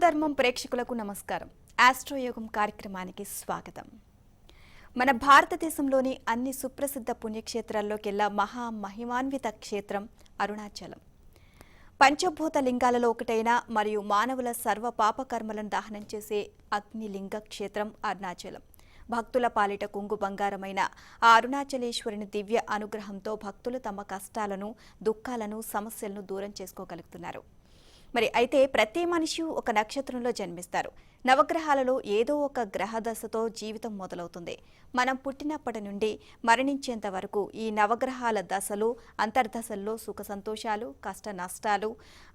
హిందూ ప్రేక్షకులకు నమస్కారం. ఆస్ట్రోయోగం కార్యక్రమానికి స్వాగతం. మన భారతదేశంలోని అన్ని సుప్రసిద్ధ పుణ్యక్షేత్రాల్లోకెల్లా మహిమాన్విత క్షేత్రం అరుణాచలం. పంచభూత లింగాలలో ఒకటైన మరియు మానవుల సర్వ పాపకర్మలను దహనం చేసే అగ్నిలింగ క్షేత్రం అరుణాచలం. భక్తుల పాలిట కుంగు బంగారమైన ఆ అరుణాచలేశ్వరుని దివ్య అనుగ్రహంతో భక్తులు తమ కష్టాలను, దుఃఖాలను, సమస్యలను దూరం చేసుకోగలుగుతున్నారు. మరి అయితే ప్రతి మనిషి ఒక నక్షత్రంలో జన్మిస్తారు. నవగ్రహాలలో ఏదో ఒక గ్రహ దశతో జీవితం మొదలవుతుంది. మనం పుట్టినప్పటి నుండి మరణించేంత వరకు ఈ నవగ్రహాల దశలు, అంతర్దశల్లో సుఖ సంతోషాలు, కష్ట నష్టాలు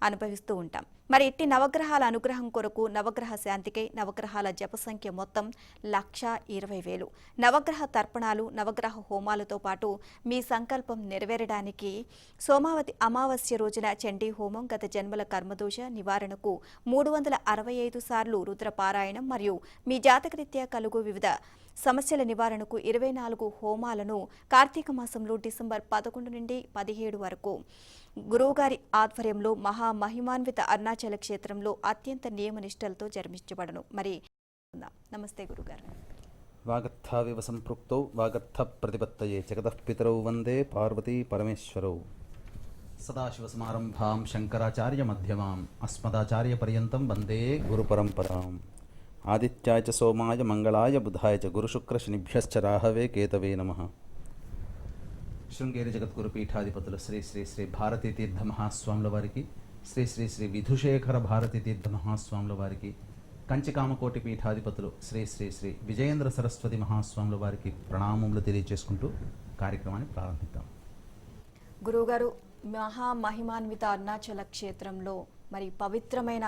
అనుభవిస్తూ ఉంటాం. మరి ఇట్టి నవగ్రహాల అనుగ్రహం కొరకు నవగ్రహ శాంతికై నవగ్రహాల జప సంఖ్య మొత్తం 1,20,000. నవగ్రహ తర్పణాలు, నవగ్రహ హోమాలతో పాటు మీ సంకల్పం నెరవేరడానికి సోమావతి అమావాస్య రోజున చండీ హోమం, గత జన్మల కర్మదోష నివారణకు 365 సార్లు రుద్రపారాయణం మరియు మీ జాతకరీత్యా కలుగు వివిధ సమస్యల నివారణకు 24 హోమాలను కార్తీక మాసంలో డిసెంబర్ 11 నుండి 17 వరకు గురువుగారి ఆధ్వర్యంలో మహిమాన్విత అరుణాచల క్షేత్రంలో అత్యంత నియమనిష్టలతో జరిపించబడను. మరి నమస్తే గురుగారు. వాగర్థావివ సంపృక్తౌ వాగర్థ ప్రతిపత్తయే జగతః పితరౌ వందే పార్వతీ పరమేశ్వరౌ. సదాశివసమారంభాం శంకరాచార్య మధ్యమాం అస్మదాచార్య పర్యంతం వందే గురుపరంపరాం. ఆదిత్యాయ చ సోమాయ మంగళాయ బుధాయ చ గురుశుక్రశనిభ్యశ్చ రాహవే కేతవే నమః. శృంగేరి జగద్గురు పీఠాధిపతులు శ్రీ శ్రీ శ్రీ భారతీ తీర్థ మహాస్వాముల వారికి, శ్రీ శ్రీ శ్రీ విధుశేఖర భారతీ తీర్థ మహాస్వాముల వారికి, కంచికామకోటి పీఠాధిపతులు శ్రీ శ్రీ శ్రీ విజయేంద్ర సరస్వతి మహాస్వాముల వారికి ప్రణామములు తెలియజేసుకుంటూ కార్యక్రమాన్ని ప్రారంభిద్దాం. గురువుగారు, మహిమాన్విత అరుణాచల క్షేత్రంలో మరి పవిత్రమైన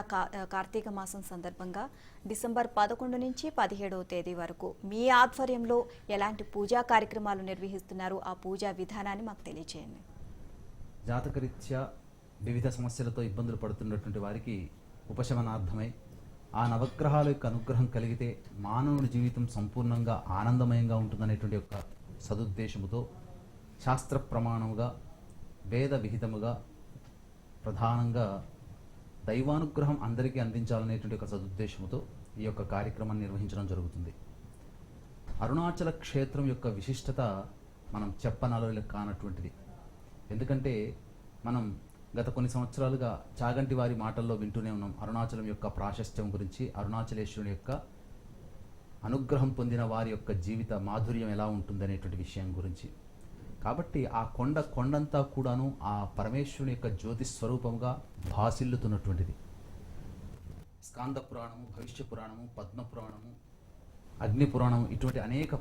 కార్తీక మాసం సందర్భంగా డిసెంబర్ 11 నుంచి 17వ తేదీ వరకు మీ ఆధ్వర్యంలో ఎలాంటి పూజా కార్యక్రమాలు నిర్వహిస్తున్నారు? ఆ పూజా విధానాన్ని మాకు తెలియజేయండి. జాతకరీత్యా వివిధ సమస్యలతో ఇబ్బందులు పడుతున్నటువంటి వారికి ఉపశమనార్థమై ఆ నవగ్రహాల యొక్క అనుగ్రహం కలిగితే మానవుని జీవితం సంపూర్ణంగా ఆనందమయంగా ఉంటుందనేటువంటి యొక్క సదుద్దేశముతో శాస్త్ర ప్రమాణముగా, వేద విహితముగా, ప్రధానంగా దైవానుగ్రహం అందరికీ అందించాలనేటువంటి ఒక సదుద్దేశంతో ఈ యొక్క కార్యక్రమాన్ని నిర్వహించడం జరుగుతుంది. అరుణాచల క్షేత్రం యొక్క విశిష్టత మనం చెప్పనలో కానటువంటిది. ఎందుకంటే మనం గత కొన్ని సంవత్సరాలుగా చాగంటి వారి మాటల్లో వింటూనే ఉన్నాం అరుణాచలం యొక్క ప్రాశస్త్యం గురించి, అరుణాచలేశ్వరుని యొక్క అనుగ్రహం పొందిన వారి యొక్క జీవిత మాధుర్యం ఎలా ఉంటుందనేటువంటి విషయం గురించి. కాబట్టి ఆ కొండంతా కూడాను ఆ పరమేశ్వరుని యొక్క జ్యోతి స్వరూపంగా భాసిల్లుతున్నటువంటిది. స్కాంద పురాణము, భవిష్య పురాణము, పద్మ పురాణము, అగ్ని పురాణము, ఇటువంటి అనేక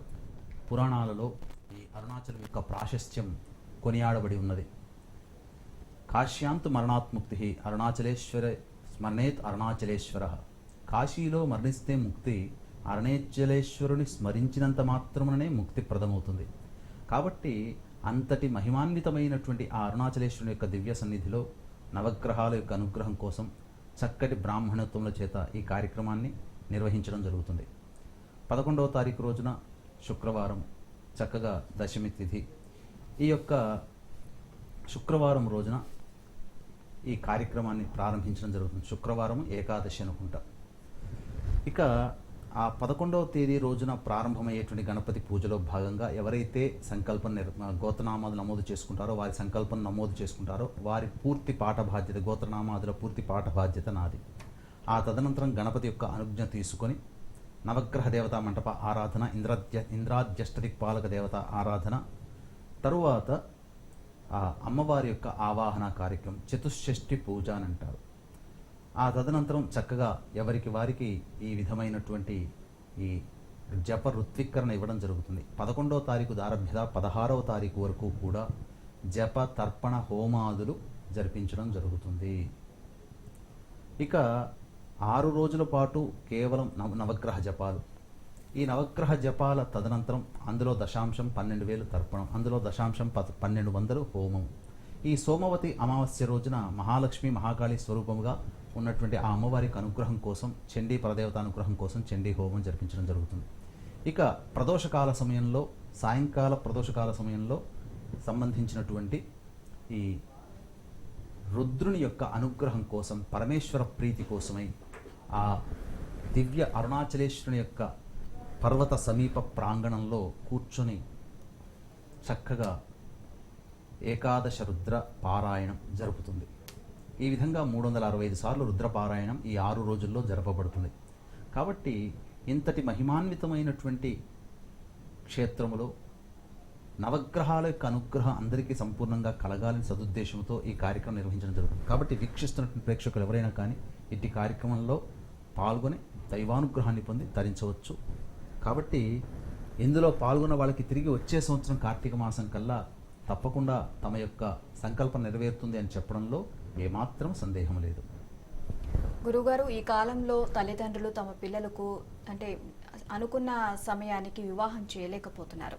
పురాణాలలో ఈ అరుణాచలం యొక్క ప్రాశస్త్యం కొనియాడబడి ఉన్నది. కాశ్యాంతు మరణాత్ముక్తి అరుణాచలేశ్వర స్మరణేత్ అరుణాచలేశ్వర. కాశీలో మరణిస్తే ముక్తి అరుణాచలేశ్వరుని స్మరించినంత మాత్రముననే ముక్తి ప్రదమవుతుంది. కాబట్టి అంతటి మహిమాన్వితమైనటువంటి ఆ అరుణాచలేశ్వరుని యొక్క దివ్య సన్నిధిలో నవగ్రహాల యొక్క అనుగ్రహం కోసం చక్కటి బ్రాహ్మణత్వముల చేత ఈ కార్యక్రమాన్ని నిర్వహించడం జరుగుతుంది. 11వ తారీఖు రోజున శుక్రవారం, చక్కగా దశమి తిథి. ఈ యొక్క శుక్రవారం రోజున ఈ కార్యక్రమాన్ని ప్రారంభించడం జరుగుతుంది. శుక్రవారం ఏకాదశి అనుకుంటా. ఇక ఆ 11వ తేదీ రోజున ప్రారంభమయ్యేటువంటి గణపతి పూజలో భాగంగా ఎవరైతే సంకల్పం గోత్రనామాలు నమోదు చేసుకుంటారో, వారి సంకల్పం నమోదు చేసుకుంటారో వారి పూర్తి పాఠ బాధ్యత, గోత్రనామాదుల పూర్తి పాఠ బాధ్యత నాది. ఆ తదనంతరం గణపతి యొక్క అనుజ్ఞ తీసుకొని నవగ్రహ దేవతా మంటప ఆరాధన, ఇంద్రాద్యష్టదిక్పాలక దేవత ఆరాధన, తరువాత ఆ అమ్మవారి యొక్క ఆవాహన కార్యక్రమం, చతుషష్ఠి పూజ అని అంటారు. ఆ తదనంతరం చక్కగా ఎవరికి వారికి ఈ విధమైనటువంటి ఈ జప ఋత్వీకరణ ఇవ్వడం జరుగుతుంది. 11వ తారీఖు ఆరభ్యత 16వ తారీఖు వరకు కూడా జప తర్పణ హోమాదులు జరిపించడం జరుగుతుంది. ఇక 6 రోజుల పాటు కేవలం నవగ్రహ జపాలు. ఈ నవగ్రహ జపాల తదనంతరం అందులో దశాంశం 12,000 తర్పణం, అందులో దశాంశం 1,200 హోమం. ఈ సోమవతి అమావాస్య రోజున మహాలక్ష్మి మహాకాళి స్వరూపముగా ఉన్నటువంటి ఆ అమ్మవారికి అనుగ్రహం కోసం, చండీ పరదేవత అనుగ్రహం కోసం చండీ హోమం జరిపించడం జరుగుతుంది. ఇక ప్రదోషకాల సమయంలో, సాయంకాల ప్రదోషకాల సమయంలో సంబంధించినటువంటి ఈ రుద్రుని యొక్క అనుగ్రహం కోసం, పరమేశ్వర ప్రీతి కోసమై ఆ దివ్య అరుణాచలేశ్వరుని యొక్క పర్వత సమీప ప్రాంగణంలో కూర్చొని చక్కగా ఏకాదశ రుద్ర పారాయణం జరుపుతుంది. ఈ విధంగా 365 సార్లు రుద్రపారాయణం ఈ 6 రోజుల్లో జరపబడుతుంది. కాబట్టి ఇంతటి మహిమాన్వితమైనటువంటి క్షేత్రములో నవగ్రహాల యొక్క అనుగ్రహం అందరికీ సంపూర్ణంగా కలగాలని సదుద్దేశంతో ఈ కార్యక్రమం నిర్వహించడం జరుగుతుంది. కాబట్టి వీక్షిస్తున్నటువంటి ప్రేక్షకులు ఎవరైనా కానీ ఇట్టి కార్యక్రమంలో పాల్గొని దైవానుగ్రహాన్ని పొంది తరించవచ్చు. కాబట్టి ఇందులో పాల్గొన్న వాళ్ళకి తిరిగి వచ్చే సంవత్సరం కార్తీక మాసం కల్లా తప్పకుండా తమ యొక్క సంకల్పం నెరవేరుతుంది అని చెప్పడంలో ఏమాత్రం సందేహం లేదు. గురుగారు, ఈ కాలంలో తల్లిదండ్రులు తమ పిల్లలకు అంటే అనుకున్న సమయానికి వివాహం చేయలేకపోతున్నారు.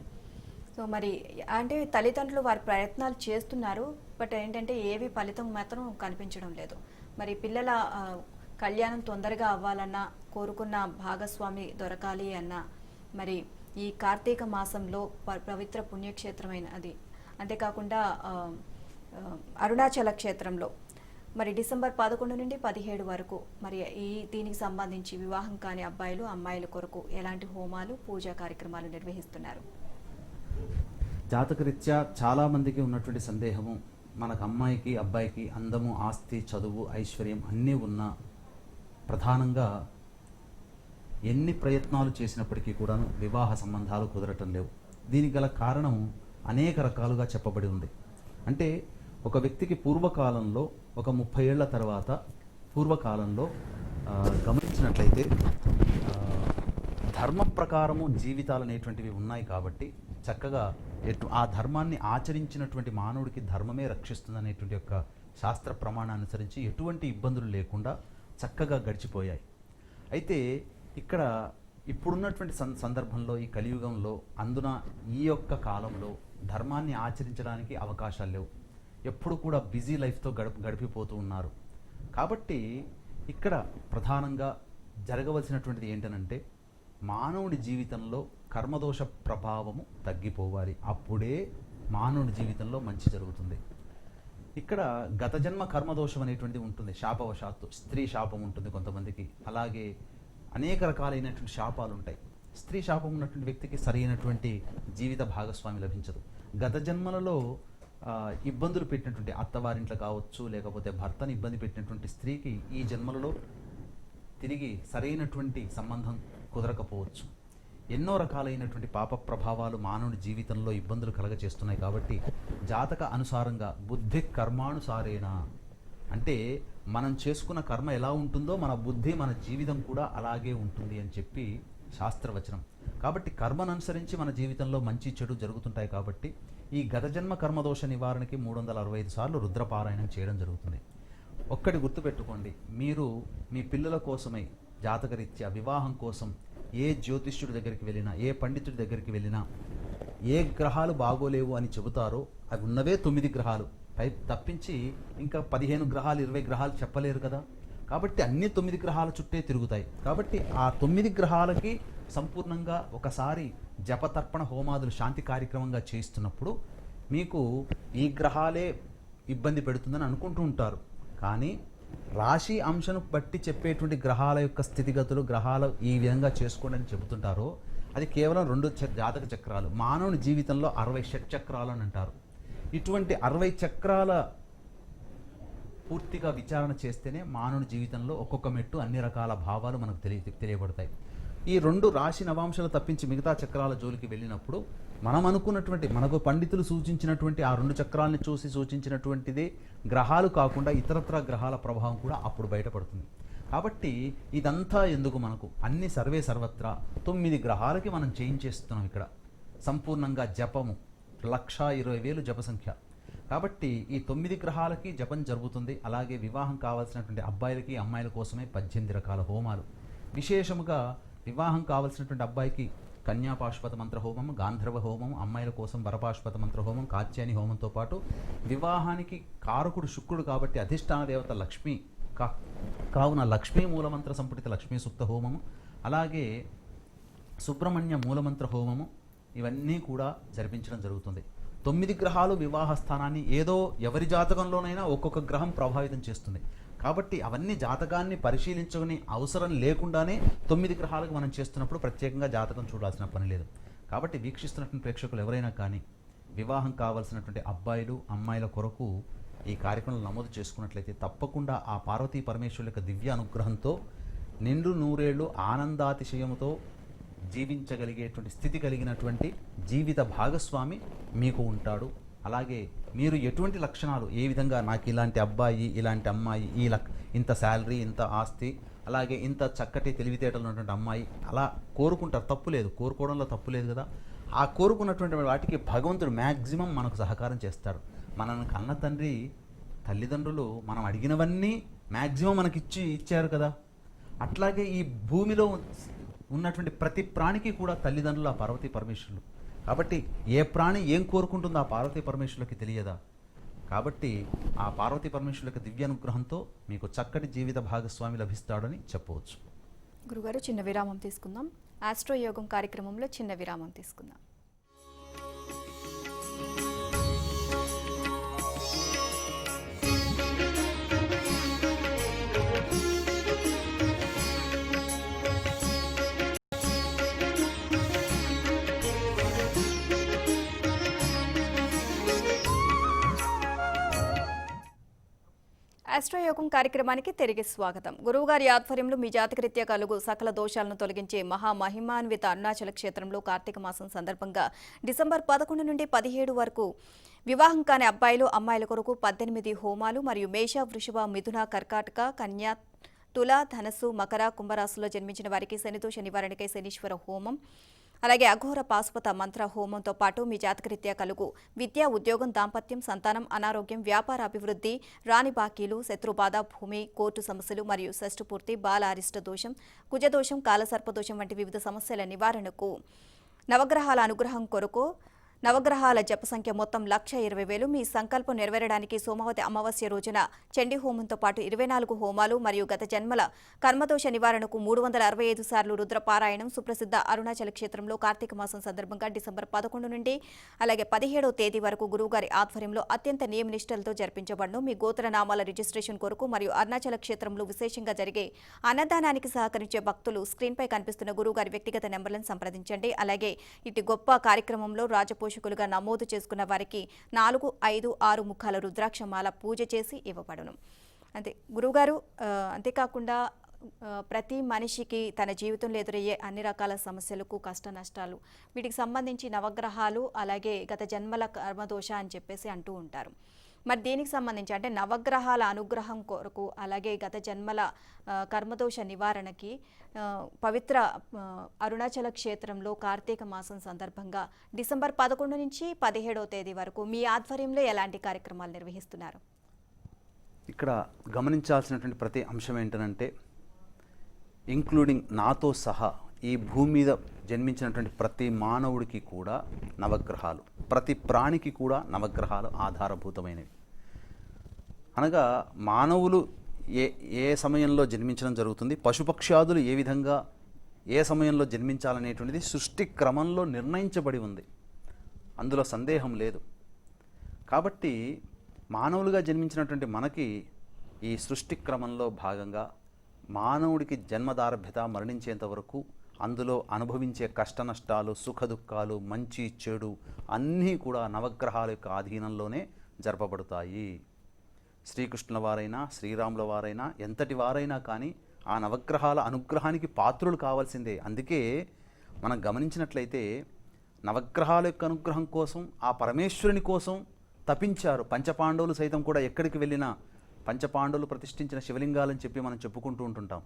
సో మరి అంటే తల్లిదండ్రులు వారి ప్రయత్నాలు చేస్తున్నారు, బట్ ఏంటంటే ఏవి ఫలితం మాత్రం కనిపించడం లేదు. మరి పిల్లల కళ్యాణం తొందరగా అవ్వాలన్నా, కోరుకున్న భాగస్వామి దొరకాలి అన్నా, మరి ఈ కార్తీక మాసంలో పవిత్ర పుణ్యక్షేత్రమైన అది అంతేకాకుండా అరుణాచల క్షేత్రంలో మరి డిసెంబర్ 11 నుండి 17 వరకు మరి దీనికి సంబంధించి వివాహం కాని అబ్బాయిలు అమ్మాయిల కొరకు ఎలాంటి హోమాలు పూజా కార్యక్రమాలు నిర్వహిస్తున్నారు? జాతకరీత్యా చాలా మందికి ఉన్నటువంటి సందేహము, మనకు అమ్మాయికి అబ్బాయికి అందము, ఆస్తి, చదువు, ఐశ్వర్యం అన్నీ ఉన్నా ప్రధానంగా ఎన్ని ప్రయత్నాలు చేసినప్పటికీ కూడాను వివాహ సంబంధాలు కుదరటం లేవు. దీనికి గల కారణం అనేక రకాలుగా చెప్పబడి ఉంది. అంటే ఒక వ్యక్తికి పూర్వకాలంలో ఒక 30 ఏళ్ల తర్వాత పూర్వకాలంలో గమనించినట్లయితే ధర్మ ప్రకారము జీవితాలు అనేటువంటివి ఉన్నాయి. కాబట్టి చక్కగా ఆ ధర్మాన్ని ఆచరించినటువంటి మానవుడికి ధర్మమే రక్షిస్తుంది అనేటువంటి యొక్క శాస్త్ర ప్రమాణాన్ని అనుసరించి ఎటువంటి ఇబ్బందులు లేకుండా చక్కగా గడిచిపోయాయి. అయితే ఇక్కడ ఇప్పుడున్నటువంటి సందర్భంలో ఈ కలియుగంలో అందున ఈ యొక్క కాలంలో ధర్మాన్ని ఆచరించడానికి అవకాశాలు లేవు. ఎప్పుడు కూడా బిజీ లైఫ్తో గడిపిపోతూ ఉన్నారు. కాబట్టి ఇక్కడ ప్రధానంగా జరగవలసినటువంటిది ఏంటనంటే మానవుడి జీవితంలో కర్మదోష ప్రభావము తగ్గిపోవాలి. అప్పుడే మానవుడి జీవితంలో మంచి జరుగుతుంది. ఇక్కడ గత జన్మ కర్మదోషం అనేటువంటిది ఉంటుంది. శాపవశాత్తు స్త్రీ శాపం ఉంటుంది కొంతమందికి, అలాగే అనేక రకాలైనటువంటి శాపాలు ఉంటాయి. స్త్రీ శాపం ఉన్నటువంటి వ్యక్తికి సరైనటువంటి జీవిత భాగస్వామి లభించదు. గత జన్మలలో ఇబ్బందులు పెట్టినటువంటి అత్తవారింట్లో కావచ్చు, లేకపోతే భర్తని ఇబ్బంది పెట్టినటువంటి స్త్రీకి ఈ జన్మలలో తిరిగి సరైనటువంటి సంబంధం కుదరకపోవచ్చు. ఎన్నో రకాలైనటువంటి పాప ప్రభావాలు మానవుని జీవితంలో ఇబ్బందులు కలగచేస్తున్నాయి. కాబట్టి జాతక అనుసారంగా బుద్ధి కర్మానుసారేణ, అంటే మనం చేసుకున్న కర్మ ఎలా ఉంటుందో మన బుద్ధి మన జీవితం కూడా అలాగే ఉంటుంది అని చెప్పి శాస్త్రవచనం. కాబట్టి కర్మను అనుసరించి మన జీవితంలో మంచి చెడు జరుగుతుంటాయి. కాబట్టి ఈ గత జన్మ కర్మదోష నివారణకి 365 సార్లు రుద్రపారాయణం చేయడం జరుగుతుంది. ఒక్కటి గుర్తుపెట్టుకోండి, మీరు మీ పిల్లల కోసమై జాతకరీత్యా వివాహం కోసం ఏ జ్యోతిష్యుడి దగ్గరికి వెళ్ళినా, ఏ పండితుడి దగ్గరికి వెళ్ళినా, ఏ గ్రహాలు బాగోలేవు అని చెబుతారో అవి ఉన్నవే 9 గ్రహాలు తప్పించి ఇంకా 15 గ్రహాలు 20 గ్రహాలు చెప్పలేరు కదా. కాబట్టి అన్ని 9 గ్రహాల చుట్టే తిరుగుతాయి. కాబట్టి ఆ 9 గ్రహాలకి సంపూర్ణంగా ఒకసారి జపతర్పణ హోమాదులు శాంతి కార్యక్రమంగా చేస్తున్నప్పుడు మీకు ఈ గ్రహాలే ఇబ్బంది పెడుతుందని అనుకుంటూ ఉంటారు. కానీ రాశి అంశను బట్టి చెప్పేటువంటి గ్రహాల యొక్క స్థితిగతులు, గ్రహాలు ఈ విధంగా చేసుకోండి అని చెబుతుంటారో అది కేవలం 2 జాతక చక్రాలు. మానవుని జీవితంలో 60 షట్చక్రాలు అని అంటారు. ఇటువంటి 60 చక్రాల పూర్తిగా విచారణ చేస్తేనే మానవుని జీవితంలో ఒక్కొక్క మెట్టు అన్ని రకాల భావాలు మనకు తెలియబడతాయి. ఈ 2 రాశి నవాంశాలు తప్పించి మిగతా చక్రాల జోలికి వెళ్ళినప్పుడు మనం అనుకున్నటువంటి, మనకు పండితులు సూచించినటువంటి ఆ 2 చక్రాలని చూసి సూచించినటువంటిదే గ్రహాలు కాకుండా ఇతరత్ర గ్రహాల ప్రభావం కూడా అప్పుడు బయటపడుతుంది. కాబట్టి ఇదంతా ఎందుకు మనకు అన్ని సర్వే సర్వత్రా 9 గ్రహాలకి మనం చేయించేస్తున్నాం. ఇక్కడ సంపూర్ణంగా జపము 1,20,000 జప సంఖ్య. కాబట్టి ఈ 9 గ్రహాలకి జపం జరుగుతుంది. అలాగే వివాహం కావాల్సినటువంటి అబ్బాయిలకి అమ్మాయిల కోసమే 18 రకాల హోమాలు. విశేషముగా వివాహం కావాల్సినటువంటి అబ్బాయికి కన్యా పాశుపత మంత్ర హోమం, గాంధర్వ హోమం, అమ్మాయిల కోసం వరపాశుపత మంత్ర హోమం, కాత్యాయని హోమంతో పాటు వివాహానికి కారకుడు శుక్రుడు కాబట్టి అధిష్టాన దేవత లక్ష్మి కావున లక్ష్మీ మూలమంత్ర సంపుటిత లక్ష్మీ సూక్త హోమము, అలాగే సుబ్రహ్మణ్య మూలమంత్ర హోమము, ఇవన్నీ కూడా జరిపించడం జరుగుతుంది. 9 గ్రహాలు వివాహ స్థానాన్ని ఏదో ఎవరి జాతకంలోనైనా ఒక్కొక్క గ్రహం ప్రభావితం చేస్తుంది. కాబట్టి అవన్నీ జాతకాన్ని పరిశీలించుకుని అవసరం లేకుండానే 9 గ్రహాలకు మనం చేస్తున్నప్పుడు ప్రత్యేకంగా జాతకం చూడాల్సిన పని లేదు. కాబట్టి వీక్షిస్తున్నటువంటి ప్రేక్షకులు ఎవరైనా కానీ వివాహం కావాల్సినటువంటి అబ్బాయిలు అమ్మాయిల కొరకు ఈ కార్యక్రమంలో నమోదు చేసుకున్నట్లయితే తప్పకుండా ఆ పార్వతీ పరమేశ్వరుల యొక్క దివ్య అనుగ్రహంతో నిండు నూరేళ్లు ఆనందాతిశయముతో జీవించగలిగేటువంటి స్థితి కలిగినటువంటి జీవిత భాగస్వామి మీకు ఉంటాడు. అలాగే మీరు ఎటువంటి లక్షణాలు, ఏ విధంగా నాకు ఇలాంటి అబ్బాయి ఇలాంటి అమ్మాయి ఇంత శాలరీ ఇంత ఆస్తి అలాగే ఇంత చక్కటి తెలివితేటలు ఉన్నటువంటి అమ్మాయి అలా కోరుకుంటారు, తప్పు లేదు, కోరుకోవడంలో తప్పు లేదు కదా. ఆ కోరుకున్నటువంటి వాటికి భగవంతుడు మ్యాక్సిమం మనకు సహకారం చేస్తాడు. మనల్ని కన్న తండ్రి తల్లిదండ్రులు మనం అడిగినవన్నీ మ్యాక్సిమం మనకి ఇచ్చారు కదా. అట్లాగే ఈ భూమిలో ఉన్నటువంటి ప్రతి ప్రాణికి కూడా తల్లిదండ్రులు ఆ పార్వతీ పరమేశ్వరులు. కాబట్టి ఏ ప్రాణి ఏం కోరుకుంటుందో ఆ పార్వతీ పరమేశ్వరులకి తెలియదా. కాబట్టి ఆ పార్వతీ పరమేశ్వరుల దివ్య అనుగ్రహంతో మీకు చక్కటి జీవిత భాగస్వామి లభిస్తాడని చెప్పవచ్చు. గురుగారు, చిన్న విరామం తీసుకుందాం. ఆస్ట్రో యోగం కార్యక్రమంలో చిన్న విరామం తీసుకుందాం. ఆస్ట్రోయోగం కార్యక్రమానికి తిరిగి స్వాగతం. గురువుగారి ఆధ్వర్యంలో మీ జాతకరీత్యా కలుగు సకల దోషాలను తొలగించే మహామహిమాన్విత అరుణాచల క్షేత్రంలో కార్తీక మాసం సందర్భంగా డిసెంబర్ 11 నుండి 17 వరకు వివాహం కాని అబ్బాయిలు అమ్మాయిల కొరకు 18 హోమాలు మరియు మేష, వృషభ, మిథున, కర్కాటక, కన్యా, తుల, ధనస్సు, మకర, కుంభరాశుల్లో జన్మించిన వారికి శనిదోష నివారణకై శనీశ్వర హోమం, అలాగే అఘోర పాశుపత మంత్ర హోమంతో పాటు మీ జాతకరీత్యా కలుగు విద్య, ఉద్యోగం, దాంపత్యం, సంతానం, అనారోగ్యం, వ్యాపార అభివృద్ధి, రాణి బాకీలు, శత్రుబాధ, భూమి, కోర్టు సమస్యలు మరియు షష్ఠపూర్తి, బాల అరిష్ట దోషం, కుజదోషం, కాలసర్పదోషం వంటి వివిధ సమస్యల నివారణకు నవగ్రహాల అనుగ్రహం కొరకు నవగ్రహాల జప సంఖ్య మొత్తం 1,20,000. మీ సంకల్పం నెరవేరడానికి సోమవతి అమావాస్య రోజున చండీ హోమంతో పాటు 24 హోమాలు మరియు గత జన్మల కర్మదోష నివారణకు 365 సార్లు రుద్రపారాయణం సుప్రసిద్ధ అరుణాచల క్షేత్రంలో కార్తీక మాసం సందర్భంగా డిసెంబర్ 11 నుండి అలాగే 17వ తేదీ వరకు గురువుగారి ఆధ్వర్యంలో అత్యంత నియమనిష్టలతో జరిపించబడను. మీ గోత్రనామాల రిజిస్ట్రేషన్ కొరకు మరియు అరుణాచల క్షేత్రంలో విశేషంగా జరిగే అన్నదానానికి సహకరించే భక్తులు స్క్రీన్పై కనిపిస్తున్న గురువుగారి వ్యక్తిగత నెంబర్లను సంప్రదించండి. అలాగే ఇటు గొప్ప కార్యక్రమంలో రాజపోషకులుగా నమోదు చేసుకున్న వారికి 4, 5, 6 ముఖాల రుద్రాక్షమాల పూజ చేసి ఇవ్వబడును. అంతే గురువుగారు. అంతేకాకుండా ప్రతి మనిషికి తన జీవితంలో ఎదురయ్యే అన్ని రకాల సమస్యలకు, కష్ట నష్టాలు, వీటికి సంబంధించి నవగ్రహాలు అలాగే గత జన్మల కర్మదోష అని చెప్పేసి అంటూ ఉంటారు. మరి దీనికి సంబంధించి అంటే నవగ్రహాల అనుగ్రహం కొరకు అలాగే గత జన్మల కర్మదోష నివారణకి పవిత్ర అరుణాచల క్షేత్రంలో కార్తీక మాసం సందర్భంగా డిసెంబర్ 11 నుంచి 17వ తేదీ వరకు మీ ఆధ్వర్యంలో ఎలాంటి కార్యక్రమాలు నిర్వహిస్తున్నారు? ఇక్కడ గమనించాల్సినటువంటి ప్రతి అంశం ఏంటంటే ఇంక్లూడింగ్ నాతో సహా ఈ భూమి మీద జన్మించినటువంటి ప్రతి మానవుడికి కూడా నవగ్రహాలు, ప్రతి ప్రాణికి కూడా నవగ్రహాలు ఆధారభూతమైనవి. అనగా మానవులు ఏ సమయంలో జన్మించడం జరుగుతుంది, పశుపక్ష్యాదులు ఏ విధంగా ఏ సమయంలో జన్మించాలనేటువంటిది సృష్టి క్రమంలో నిర్ణయించబడి ఉంది, అందులో సందేహం లేదు. కాబట్టి మానవులుగా జన్మించినటువంటి మనకి ఈ సృష్టి క్రమంలో భాగంగా మానవుడికి జన్మదారభ్యత మరణించేంత వరకు అందులో అనుభవించే కష్ట నష్టాలు, సుఖ దుఃఖాలు, మంచి చెడు అన్నీ కూడా నవగ్రహాల యొక్క ఆధీనంలోనే జరపబడతాయి. శ్రీకృష్ణుల వారైనా శ్రీరాముల వారైనా ఎంతటి వారైనా కానీ ఆ నవగ్రహాల అనుగ్రహానికి పాత్రులు కావాల్సిందే. అందుకే మనం గమనించినట్లయితే నవగ్రహాల యొక్క అనుగ్రహం కోసం ఆ పరమేశ్వరుని కోసం తపించారు. పంచపాండవులు సైతం కూడా ఎక్కడికి వెళ్ళినా పంచపాండవులు ప్రతిష్ఠించిన శివలింగాలని చెప్పి మనం చెప్పుకుంటూ ఉంటుంటాం.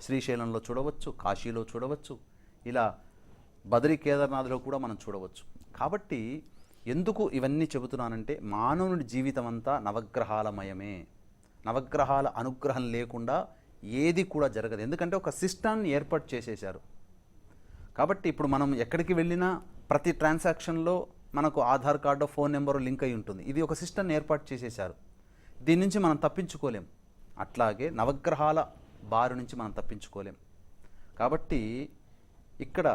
శ్రీశైలంలో చూడవచ్చు, కాశీలో చూడవచ్చు, ఇలా బదరీ కేదార్నాథ్లో కూడా మనం చూడవచ్చు. కాబట్టి ఎందుకు ఇవన్నీ చెబుతున్నానంటే మానవుని జీవితం అంతా నవగ్రహాలమయమే. నవగ్రహాల అనుగ్రహం లేకుండా ఏది కూడా జరగదు. ఎందుకంటే ఒక సిస్టాన్ని ఏర్పాటు చేసేశారు. కాబట్టి ఇప్పుడు మనం ఎక్కడికి వెళ్ళినా ప్రతి ట్రాన్సాక్షన్లో మనకు Aadhaar card, phone number link అయి ఉంటుంది. ఇది ఒక సిస్టాన్ని ఏర్పాటు చేసేశారు. దీని నుంచి మనం తప్పించుకోలేం. అట్లాగే నవగ్రహాల బారి నుంచి మనం తప్పించుకోలేం. కాబట్టి ఇక్కడ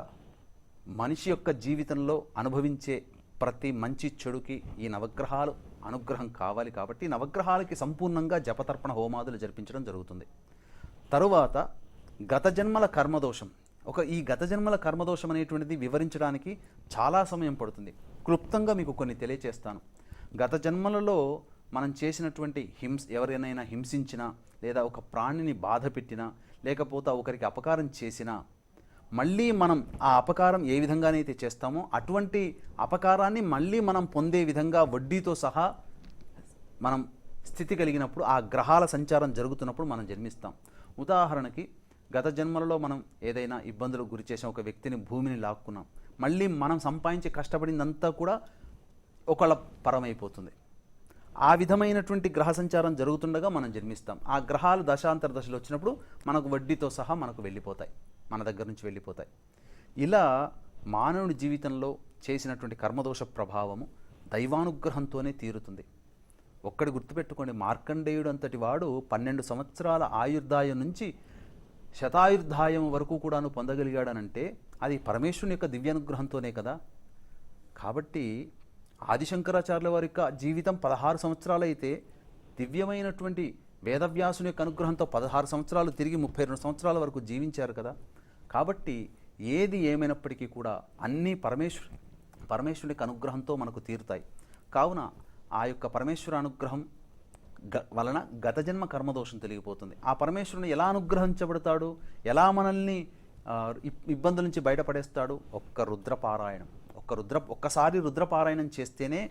మనిషి యొక్క జీవితంలో అనుభవించే ప్రతి మంచి చెడుకి ఈ నవగ్రహాలు అనుగ్రహం కావాలి. కాబట్టి నవగ్రహాలకి సంపూర్ణంగా జపతర్పణ హోమాదులు జరిపించడం జరుగుతుంది. తరువాత గత జన్మల కర్మదోషం. ఈ గత జన్మల కర్మదోషం అనేటువంటిది వివరించడానికి చాలా సమయం పడుతుంది. క్లుప్తంగా మీకు కొన్ని తెలియచేస్తాను. గత జన్మలలో మనం చేసినటువంటి ఎవరైనా హింసించినా, లేదా ఒక ప్రాణిని బాధ పెట్టినా, లేకపోతే ఒకరికి అపకారం చేసినా, మళ్ళీ మనం ఆ అపకారం ఏ విధంగానైతే చేస్తామో అటువంటి అపకారాన్ని మళ్ళీ మనం పొందే విధంగా వడ్డీతో సహా మనం స్థితి కలిగినప్పుడు, ఆ గ్రహాల సంచారం జరుగుతున్నప్పుడు మనం జన్మిస్తాం. ఉదాహరణకి గత జన్మలలో మనం ఏదైనా ఇబ్బందులకు గురి చేసిన ఒక వ్యక్తిని, భూమిని లాక్కున్నాం. మళ్ళీ మనం సంపాదించి కష్టపడిందంతా కూడా ఒకళ్ళ పరమైపోతుంది. ఆ విధమైనటువంటి గ్రహ సంచారం జరుగుతుండగా మనం జన్మిస్తాం. ఆ గ్రహాలు దశాంతర దశలు వచ్చినప్పుడు మనకు వడ్డీతో సహా మనకు వెళ్ళిపోతాయి, మన దగ్గర నుంచి వెళ్ళిపోతాయి. ఇలా మానవుని జీవితంలో చేసినటువంటి కర్మదోష ప్రభావము దైవానుగ్రహంతోనే తీరుతుంది. ఒక్కడి గుర్తుపెట్టుకోండి, మార్కండేయుడు అంతటి వాడు 12 సంవత్సరాల ఆయుర్దాయం నుంచి శతాయుర్దాయం వరకు కూడాను పొందగలిగాడనంటే అది పరమేశ్వరుని యొక్క దివ్యానుగ్రహంతోనే కదా. కాబట్టి ఆదిశంకరాచార్యుల వారి యొక్క జీవితం 16 సంవత్సరాలు అయితే, దివ్యమైనటువంటి వేదవ్యాసుని యొక్క అనుగ్రహంతో 16 సంవత్సరాలు తిరిగి 32 సంవత్సరాల వరకు జీవించారు కదా. కాబట్టి ఏది ఏమైనప్పటికీ కూడా అన్నీ పరమేశ్వరుని యొక్క అనుగ్రహంతో మనకు తీరుతాయి. కావున ఆ యొక్క పరమేశ్వర అనుగ్రహం వలన గత జన్మ కర్మదోషం తెలిగిపోతుంది. ఆ పరమేశ్వరుని ఎలా అనుగ్రహించబడతాడు, ఎలా మనల్ని ఇబ్బందుల నుంచి బయటపడేస్తాడు? ఒక్కసారి రుద్రపారాయణం చేస్తేనే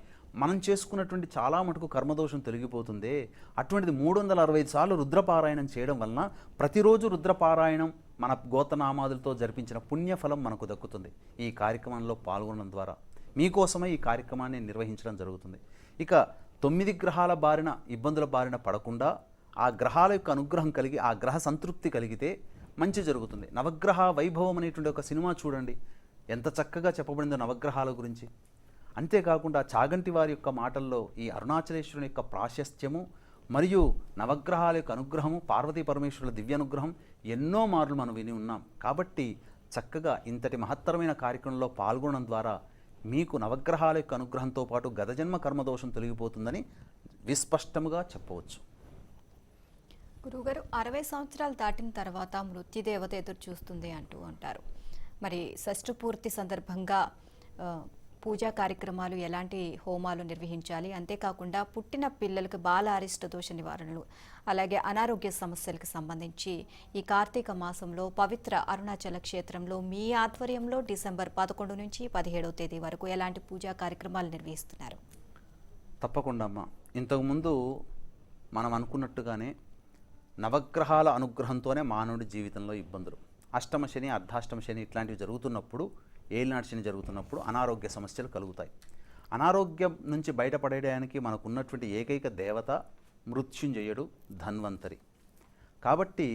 మనం చేసుకున్నటువంటి చాలా మటుకు కర్మదోషం తొలగిపోతుంది. అటువంటిది 365 సార్లు రుద్రపారాయణం చేయడం వలన ప్రతిరోజు రుద్రపారాయణం మన గోతనామాదులతో జరిపించిన పుణ్యఫలం మనకు దక్కుతుంది. ఈ కార్యక్రమంలో పాల్గొనడం ద్వారా మీకోసమే ఈ కార్యక్రమాన్ని నిర్వహించడం జరుగుతుంది. ఇక 9 గ్రహాల బారిన, ఇబ్బందుల బారిన పడకుండా ఆ గ్రహాల యొక్క అనుగ్రహం కలిగి, ఆ గ్రహ సంతృప్తి కలిగితే మంచి జరుగుతుంది. నవగ్రహ వైభవం అనేటువంటి ఒక సినిమా చూడండి, ఎంత చక్కగా చెప్పబడిందో నవగ్రహాల గురించి. అంతేకాకుండా చాగంటి వారి యొక్క మాటల్లో ఈ అరుణాచలేశ్వరుని యొక్క ప్రాశస్త్యము మరియు నవగ్రహాల యొక్క అనుగ్రహము, పార్వతీ పరమేశ్వరుల దివ్యానుగ్రహం ఎన్నో మార్లు మనం విని ఉన్నాం. కాబట్టి చక్కగా ఇంతటి మహత్తరమైన కార్యక్రమంలో పాల్గొనడం ద్వారా మీకు నవగ్రహాల యొక్క అనుగ్రహంతో పాటు గతజన్మ కర్మదోషం తొలగిపోతుందని విస్పష్టముగా చెప్పవచ్చు. గురువుగారు, 60 సంవత్సరాలు దాటిన తర్వాత మృత్యుదేవత ఎదురు చూస్తుంది అంటూ అంటారు. మరి షష్ఠి పూర్తి సందర్భంగా పూజా కార్యక్రమాలు, ఎలాంటి హోమాలు నిర్వహించాలి, అంతేకాకుండా పుట్టిన పిల్లలకు బాల అరిష్ట దోష నివారణలు, అలాగే అనారోగ్య సమస్యలకు సంబంధించి ఈ కార్తీక మాసంలో పవిత్ర అరుణాచల క్షేత్రంలో మీ ఆధ్వర్యంలో డిసెంబర్ 11 నుంచి 17వ తేదీ వరకు ఎలాంటి పూజా కార్యక్రమాలు నిర్వహిస్తున్నారు? తప్పకుండా అమ్మా. ఇంతకుముందు మనం అనుకున్నట్టుగానే నవగ్రహాల అనుగ్రహంతోనే మానవుడి జీవితంలో ఇబ్బందులు, అష్టమ శని, అర్ధాష్టమ శని ఇట్లాంటివి జరుగుతున్నప్పుడు, ఏలినాటి శని జరుగుతున్నప్పుడు అనారోగ్య సమస్యలు కలుగుతాయి. అనారోగ్యం నుంచి బయటపడేయడానికి మనకు ఉన్నటువంటి ఏకైక దేవత మృత్యుంజయుడు, ధన్వంతరి. కాబట్టి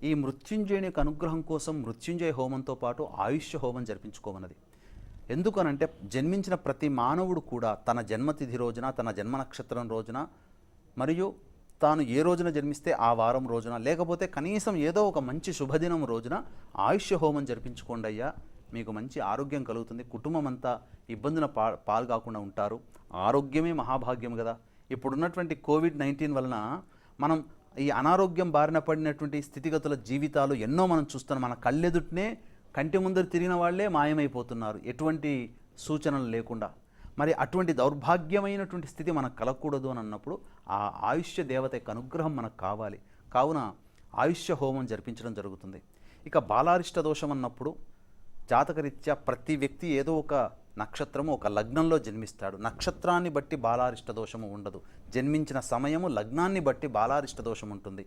ఈ మృత్యుంజయుని యొక్క అనుగ్రహం కోసం మృత్యుంజయ హోమంతో పాటు ఆయుష్య హోమం జరిపించుకోమన్నది. ఎందుకనంటే జన్మించిన ప్రతి మానవుడు కూడా తన జన్మతిథి రోజున, తన జన్మ నక్షత్రం రోజున, మరియు తాను ఏ రోజున జన్మిస్తే ఆ వారం రోజున, లేకపోతే కనీసం ఏదో ఒక మంచి శుభదినం రోజున ఆయుష్య హోమం జరిపించుకోండి అయ్యా, మీకు మంచి ఆరోగ్యం కలుగుతుంది, కుటుంబం అంతా ఇబ్బందున పాలు కాకుండా ఉంటారు. ఆరోగ్యమే మహాభాగ్యం కదా. ఇప్పుడున్నటువంటి కోవిడ్-19 వలన మనం ఈ అనారోగ్యం బారిన పడినటువంటి స్థితిగతుల జీవితాలు ఎన్నో మనం చూస్తున్నాం. మన కళ్ళెదుటనే కంటి ముందర తిరిగిన వాళ్లే మాయమైపోతున్నారు, ఎటువంటి సూచనలు లేకుండా. మరి అటువంటి దౌర్భాగ్యమైనటువంటి స్థితి మనకు కలగకూడదు అని అన్నప్పుడు ఆ ఆయుష్య దేవత యొక్క అనుగ్రహం మనకు కావాలి. కావున ఆయుష్య హోమం జరిపించడం జరుగుతుంది. ఇక బాలారిష్ట దోషం అన్నప్పుడు జాతకరీత్యా ప్రతి వ్యక్తి ఏదో ఒక నక్షత్రము, ఒక లగ్నంలో జన్మిస్తాడు. నక్షత్రాన్ని బట్టి బాలారిష్ట దోషము ఉండదు. జన్మించిన సమయము, లగ్నాన్ని బట్టి బాలారిష్ట దోషం ఉంటుంది.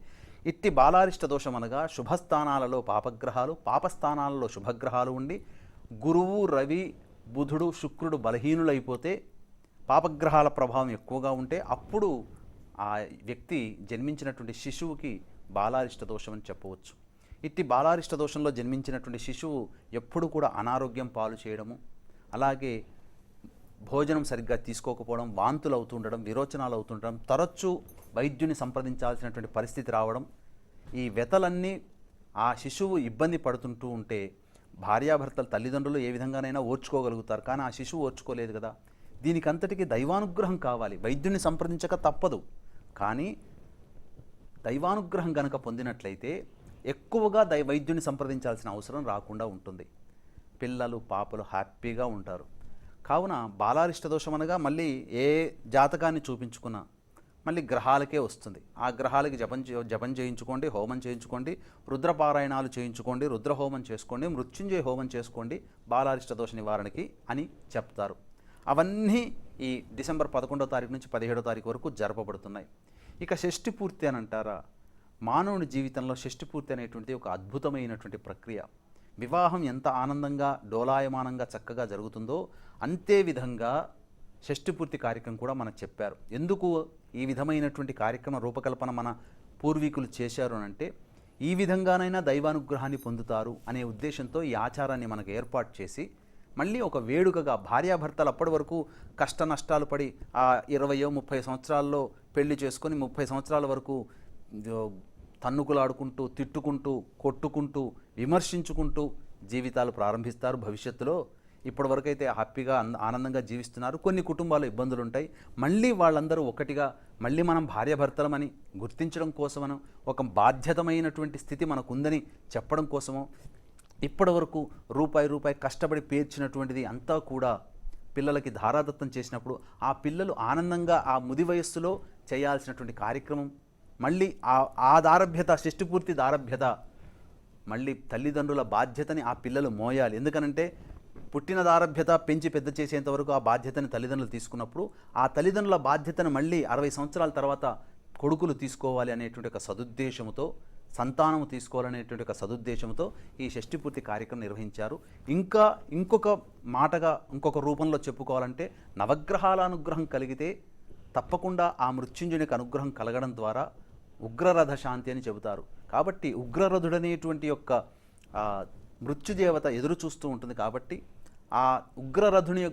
ఇట్టి బాలారిష్ట దోషం అనగా శుభస్థానాలలో పాపగ్రహాలు, పాపస్థానాలలో శుభగ్రహాలు ఉండి గురువు, రవి, బుధుడు, శుక్రుడు బలహీనులైపోతే, పాపగ్రహాల ప్రభావం ఎక్కువగా ఉంటే అప్పుడు ఆ వ్యక్తి జన్మించినటువంటి శిశువుకి బాలారిష్ట దోషం అని చెప్పవచ్చు. ఇట్టి బాలారిష్ట దోషంలో జన్మించినటువంటి శిశువు ఎప్పుడు కూడా అనారోగ్యం పాలు చేయడము, అలాగే భోజనం సరిగ్గా తీసుకోకపోవడం, వాంతులు అవుతుండడం, విరోచనాలు అవుతుండడం, తరచూ వైద్యుని సంప్రదించాల్సినటువంటి పరిస్థితి రావడం, ఈ వ్యతలన్నీ ఆ శిశువు ఇబ్బంది పడుతుంటూ ఉంటే భార్యాభర్తలు, తల్లిదండ్రులు ఏ విధంగానైనా ఓర్చుకోగలుగుతారు, కానీ ఆ శిశువు ఓర్చుకోలేదు కదా. దీనికంతటికి దైవానుగ్రహం కావాలి. వైద్యుని సంప్రదించక తప్పదు. కానీ దైవానుగ్రహం గనక పొందినట్లయితే ఎక్కువగా వైద్యుని సంప్రదించాల్సిన అవసరం రాకుండా ఉంటుంది. పిల్లలు పాపలు హ్యాపీగా ఉంటారు. కావున బాలారిష్ట దోషం అనగా మళ్ళీ ఏ జాతకాన్ని చూపించుకున్నా మళ్ళీ గ్రహాలకే వస్తుంది. ఆ గ్రహాలకి జపం చేయించుకోండి, హోమం చేయించుకోండి, రుద్రపారాయణాలు చేయించుకోండి, రుద్రహోమం చేసుకోండి, మృత్యుంజయ హోమం చేసుకోండి బాలారిష్ట దోష నివారణకి అని చెప్తారు. అవన్నీ ఈ డిసెంబర్ 11వ తారీఖు నుంచి 17వ తారీఖు వరకు జరపబడుతున్నాయి. ఇక షష్ఠి పూర్తి అని అంటారా, మానవుని జీవితంలో షష్ఠి పూర్తి అనేటువంటిది ఒక అద్భుతమైనటువంటి ప్రక్రియ. వివాహం ఎంత ఆనందంగా డోలాయమానంగా చక్కగా జరుగుతుందో అంతే విధంగా షష్ఠి పూర్తి కార్యక్రమం కూడా మనకు చెప్పారు. ఎందుకు ఈ విధమైనటువంటి కార్యక్రమ రూపకల్పన మన పూర్వీకులు చేశారు అంటే ఈ విధంగానైనా దైవానుగ్రహాన్ని పొందుతారు అనే ఉద్దేశంతో ఈ ఆచారాన్ని మనకు ఏర్పాటు చేసి మళ్ళీ ఒక వేడుకగా భార్యాభర్తలు అప్పటి వరకు కష్ట నష్టాలు పడి ఆ 20-30 సంవత్సరాల్లో పెళ్లి చేసుకొని 30 సంవత్సరాల వరకు తన్నుకులాడుకుంటూ, తిట్టుకుంటూ, కొట్టుకుంటూ, విమర్శించుకుంటూ జీవితాలు ప్రారంభిస్తారు. భవిష్యత్తులో ఇప్పటి వరకు అయితే హ్యాపీగా ఆనందంగా జీవిస్తున్నారు. కొన్ని కుటుంబాలు ఇబ్బందులు ఉంటాయి. మళ్ళీ వాళ్ళందరూ ఒకటిగా మళ్ళీ మనం భార్యాభర్తలమని గుర్తించడం కోసమనో, ఒక బాధ్యతమైనటువంటి స్థితి మనకుందని చెప్పడం కోసమో ఇప్పటి వరకు రూపాయి కష్టపడి పేర్చినటువంటిది అంతా కూడా పిల్లలకి ధారాదత్తం చేసినప్పుడు ఆ పిల్లలు ఆనందంగా ఆ ముది వయస్సులో చేయాల్సినటువంటి కార్యక్రమం మళ్ళీ ఆ దారభ్యత, షష్ఠి పూర్తి దారభ్యత మళ్ళీ తల్లిదండ్రుల బాధ్యతని ఆ పిల్లలు మోయాలి. ఎందుకనంటే పుట్టిన దారభ్యత పెంచి పెద్ద చేసేంత వరకు ఆ బాధ్యతని తల్లిదండ్రులు తీసుకున్నప్పుడు ఆ తల్లిదండ్రుల బాధ్యతను మళ్ళీ 60 సంవత్సరాల తర్వాత కొడుకులు తీసుకోవాలి అనేటువంటి ఒక సదుద్దేశంతో, సంతానము తీసుకోవాలనేటువంటి ఒక సదుద్దేశంతో ఈ షష్ఠి పూర్తి కార్యక్రమం నిర్వహించారు. ఇంకొక రూపంలో చెప్పుకోవాలంటే నవగ్రహాల అనుగ్రహం కలిగితే తప్పకుండా ఆ మృత్యుంజయునికి అనుగ్రహం కలగడం ద్వారా ఉగ్రరథ శాంతి అని చెబుతారు. కాబట్టి ఉగ్రరథుడనేటువంటి యొక్క మృత్యుదేవత ఎదురు చూస్తూ ఉంటుంది. కాబట్టి ఆ ఉగ్రరథుని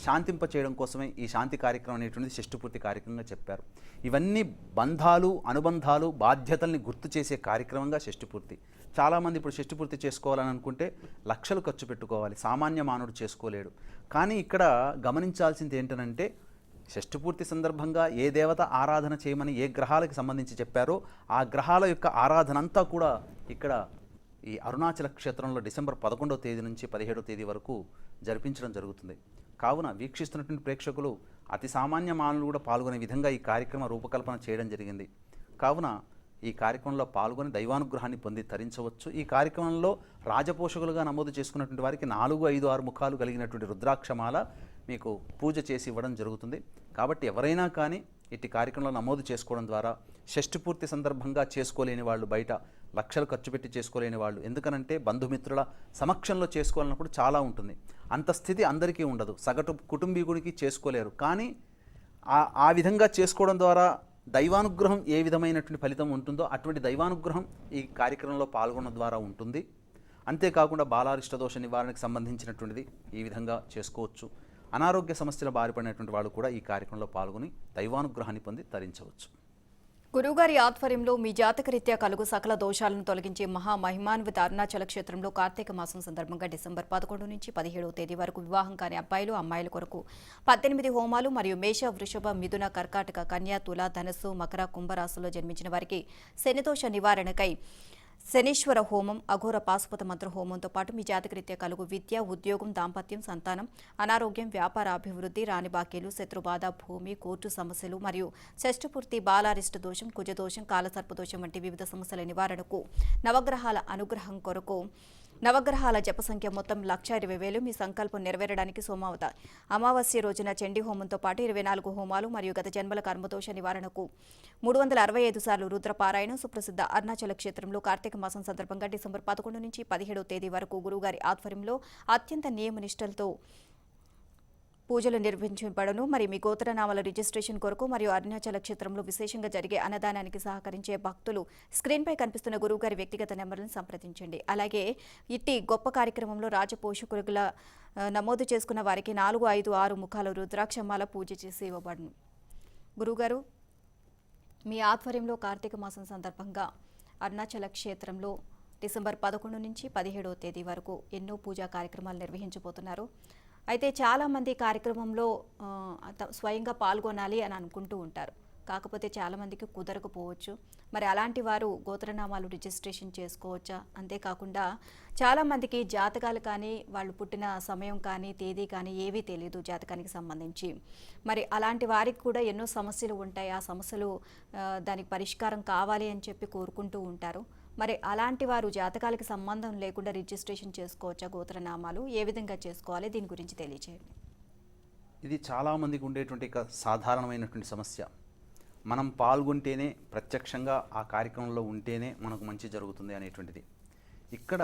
శాంతింప చేయడం కోసమే ఈ శాంతి కార్యక్రమం అనేటువంటిది షష్ఠి పూర్తి కార్యక్రమంగా చెప్పారు. ఇవన్నీ బంధాలు, అనుబంధాలు, బాధ్యతల్ని గుర్తు చేసే కార్యక్రమంగా షష్ఠి పూర్తి. చాలామంది ఇప్పుడు షష్ఠి పూర్తి చేసుకోవాలని అనుకుంటే లక్షలు ఖర్చు పెట్టుకోవాలి. సామాన్య మానవుడు చేసుకోలేడు. కానీ ఇక్కడ గమనించాల్సింది ఏంటంటే షష్ఠి పూర్తి సందర్భంగా ఏ దేవత ఆరాధన చేయమని ఏ గ్రహాలకు సంబంధించి చెప్పారో ఆ గ్రహాల యొక్క ఆరాధన అంతా కూడా ఇక్కడ ఈ అరుణాచల క్షేత్రంలో డిసెంబర్ 11వ తేదీ నుంచి 17వ తేదీ వరకు జరిపించడం జరుగుతుంది. కావున వీక్షిస్తున్నటువంటి ప్రేక్షకులు అతి సామాన్య మానవులు కూడా పాల్గొనే విధంగా ఈ కార్యక్రమ రూపకల్పన చేయడం జరిగింది. కావున ఈ కార్యక్రమంలో పాల్గొని దైవానుగ్రహాన్ని పొంది తరించవచ్చు. ఈ కార్యక్రమంలో రాజపోషకులుగా నమోదు చేసుకున్నటువంటి వారికి 4, 5, 6 ముఖాలు కలిగినటువంటి రుద్రాక్షమాల మీకు పూజ చేసి ఇవ్వడం జరుగుతుంది. కాబట్టి ఎవరైనా కానీ ఇట్టి కార్యక్రమంలో నమోదు చేసుకోవడం ద్వారా షష్ఠి పూర్తి సందర్భంగా చేసుకోలేని వాళ్ళు, బయట లక్షలు ఖర్చు పెట్టి చేసుకోలేని వాళ్ళు, ఎందుకనంటే బంధుమిత్రుల సమక్షంలో చేసుకోవాలన్నప్పుడు చాలా ఉంటుంది. అంత స్థితి అందరికీ ఉండదు. సగటు కుటుంబీకుడికి చేసుకోలేరు. కానీ ఆ విధంగా చేసుకోవడం ద్వారా దైవానుగ్రహం ఏ విధమైనటువంటి ఫలితం ఉంటుందో అటువంటి దైవానుగ్రహం ఈ కార్యక్రమంలో పాల్గొనడం ద్వారా ఉంటుంది. అంతేకాకుండా బాలారిష్ట దోష నివారణకు సంబంధించినటువంటిది ఈ విధంగా చేసుకోవచ్చు. అనారోగ్య సమస్యల బారిపడినటువంటి వాళ్ళు కూడా ఈ కార్యక్రమంలో పాల్గొని దైవానుగ్రహాన్ని పొంది తరించవచ్చు. గురువుగారి ఆధ్వర్యంలో మీ జాతకరీత్యా కలుగు సకల దోషాలను తొలగించే మహామహిమాన్విత అరుణాచల క్షేత్రంలో కార్తీక మాసం సందర్భంగా డిసెంబర్ 11 నుంచి 17వ తేదీ వరకు వివాహం కాని అబ్బాయిలు, అమ్మాయిల కొరకు 18 హోమాలు మరియు మేష, వృషభ, మిథున, కర్కాటక, కన్యా, తుల, ధనస్సు, మకర, కుంభరాశుల్లో జన్మించిన వారికి శనిదోష నివారణకై శనీశ్వర హోమం, అఘోర పాశుపత మంత్ర హోమంతో పాటు మీ జాతకరీత్యా కలుగు విద్య, ఉద్యోగం, దాంపత్యం, సంతానం, అనారోగ్యం, వ్యాపార అభివృద్ధి, రాని బాకీలు, శత్రుబాధ, భూమి, కోర్టు సమస్యలు మరియు షష్ఠపూర్తి, బాలారిష్ట దోషం, కుజదోషం, కాలసర్పదోషం వంటి వివిధ సమస్యల నివారణకు నవగ్రహాల అనుగ్రహం కొరకు నవగ్రహాల జప సంఖ్య మొత్తం 1,20,000 మీ సంకల్పం నెరవేరడానికి సోమావత అమావాస్య రోజున చండీ హోమంతో పాటు 24 హోమాలు మరియు గత జన్మల కర్మదోష నివారణకు 365 సార్లు రుద్రపారాయణం సుప్రసిద్ధ అరుణాచల క్షేత్రంలో కార్తీక మాసం సందర్భంగా డిసెంబర్ 11 నుంచి 17వ తేదీ వరకు గురువుగారి ఆధ్వర్యంలో అత్యంత నియమనిష్టలతో పూజలు నిర్వహించబడను. మరి మీ గోత్రనామాల రిజిస్ట్రేషన్ కొరకు మరియు అరుణాచల క్షేత్రంలో విశేషంగా జరిగే అన్నదానానికి సహకరించే భక్తులు స్క్రీన్పై కనిపిస్తున్న గురువుగారి వ్యక్తిగత నెంబర్లను సంప్రదించండి. అలాగే ఇట్టి గొప్ప కార్యక్రమంలో రాజపోషకులుగా నమోదు చేసుకున్న వారికి 4, 5, 6 ముఖాల రుద్రాక్షమాల పూజ చేసి ఇవ్వబడును. గురువుగారు, మీ ఆధ్వర్యంలో కార్తీక మాసం సందర్భంగా అరుణాచల క్షేత్రంలో డిసెంబర్ 11 నుంచి 17వ తేదీ వరకు ఎన్నో పూజా కార్యక్రమాలు నిర్వహించబోతున్నారు. అయితే చాలామంది కార్యక్రమంలో స్వయంగా పాల్గొనాలి అని అనుకుంటూ ఉంటారు. కాకపోతే చాలామందికి కుదరకపోవచ్చు. మరి అలాంటి వారు గోత్రనామాలు రిజిస్ట్రేషన్ చేసుకోవచ్చా? అంతేకాకుండా చాలామందికి జాతకాలు కానీ, వాళ్ళు పుట్టిన సమయం కానీ, తేదీ కానీ ఏవీ తెలియదు జాతకానికి సంబంధించి. మరి అలాంటి వారికి కూడా ఎన్నో సమస్యలు ఉంటాయి. ఆ సమస్యలు దానికి పరిష్కారం కావాలి అని చెప్పి కోరుకుంటూ ఉంటారు. మరి అలాంటి వారు జాతకాలకి సంబంధం లేకుండా రిజిస్ట్రేషన్ చేసుకోవచ్చా గోత్రనామాలు? ఏ విధంగా చేసుకోవాలి? దీని గురించి తెలియజేయండి. ఇది చాలామందికి ఉండేటువంటి సాధారణమైనటువంటి సమస్య. మనం పాల్గొంటేనే, ప్రత్యక్షంగా ఆ కార్యక్రమంలో ఉంటేనే మనకు మంచి జరుగుతుంది అనేటువంటిది. ఇక్కడ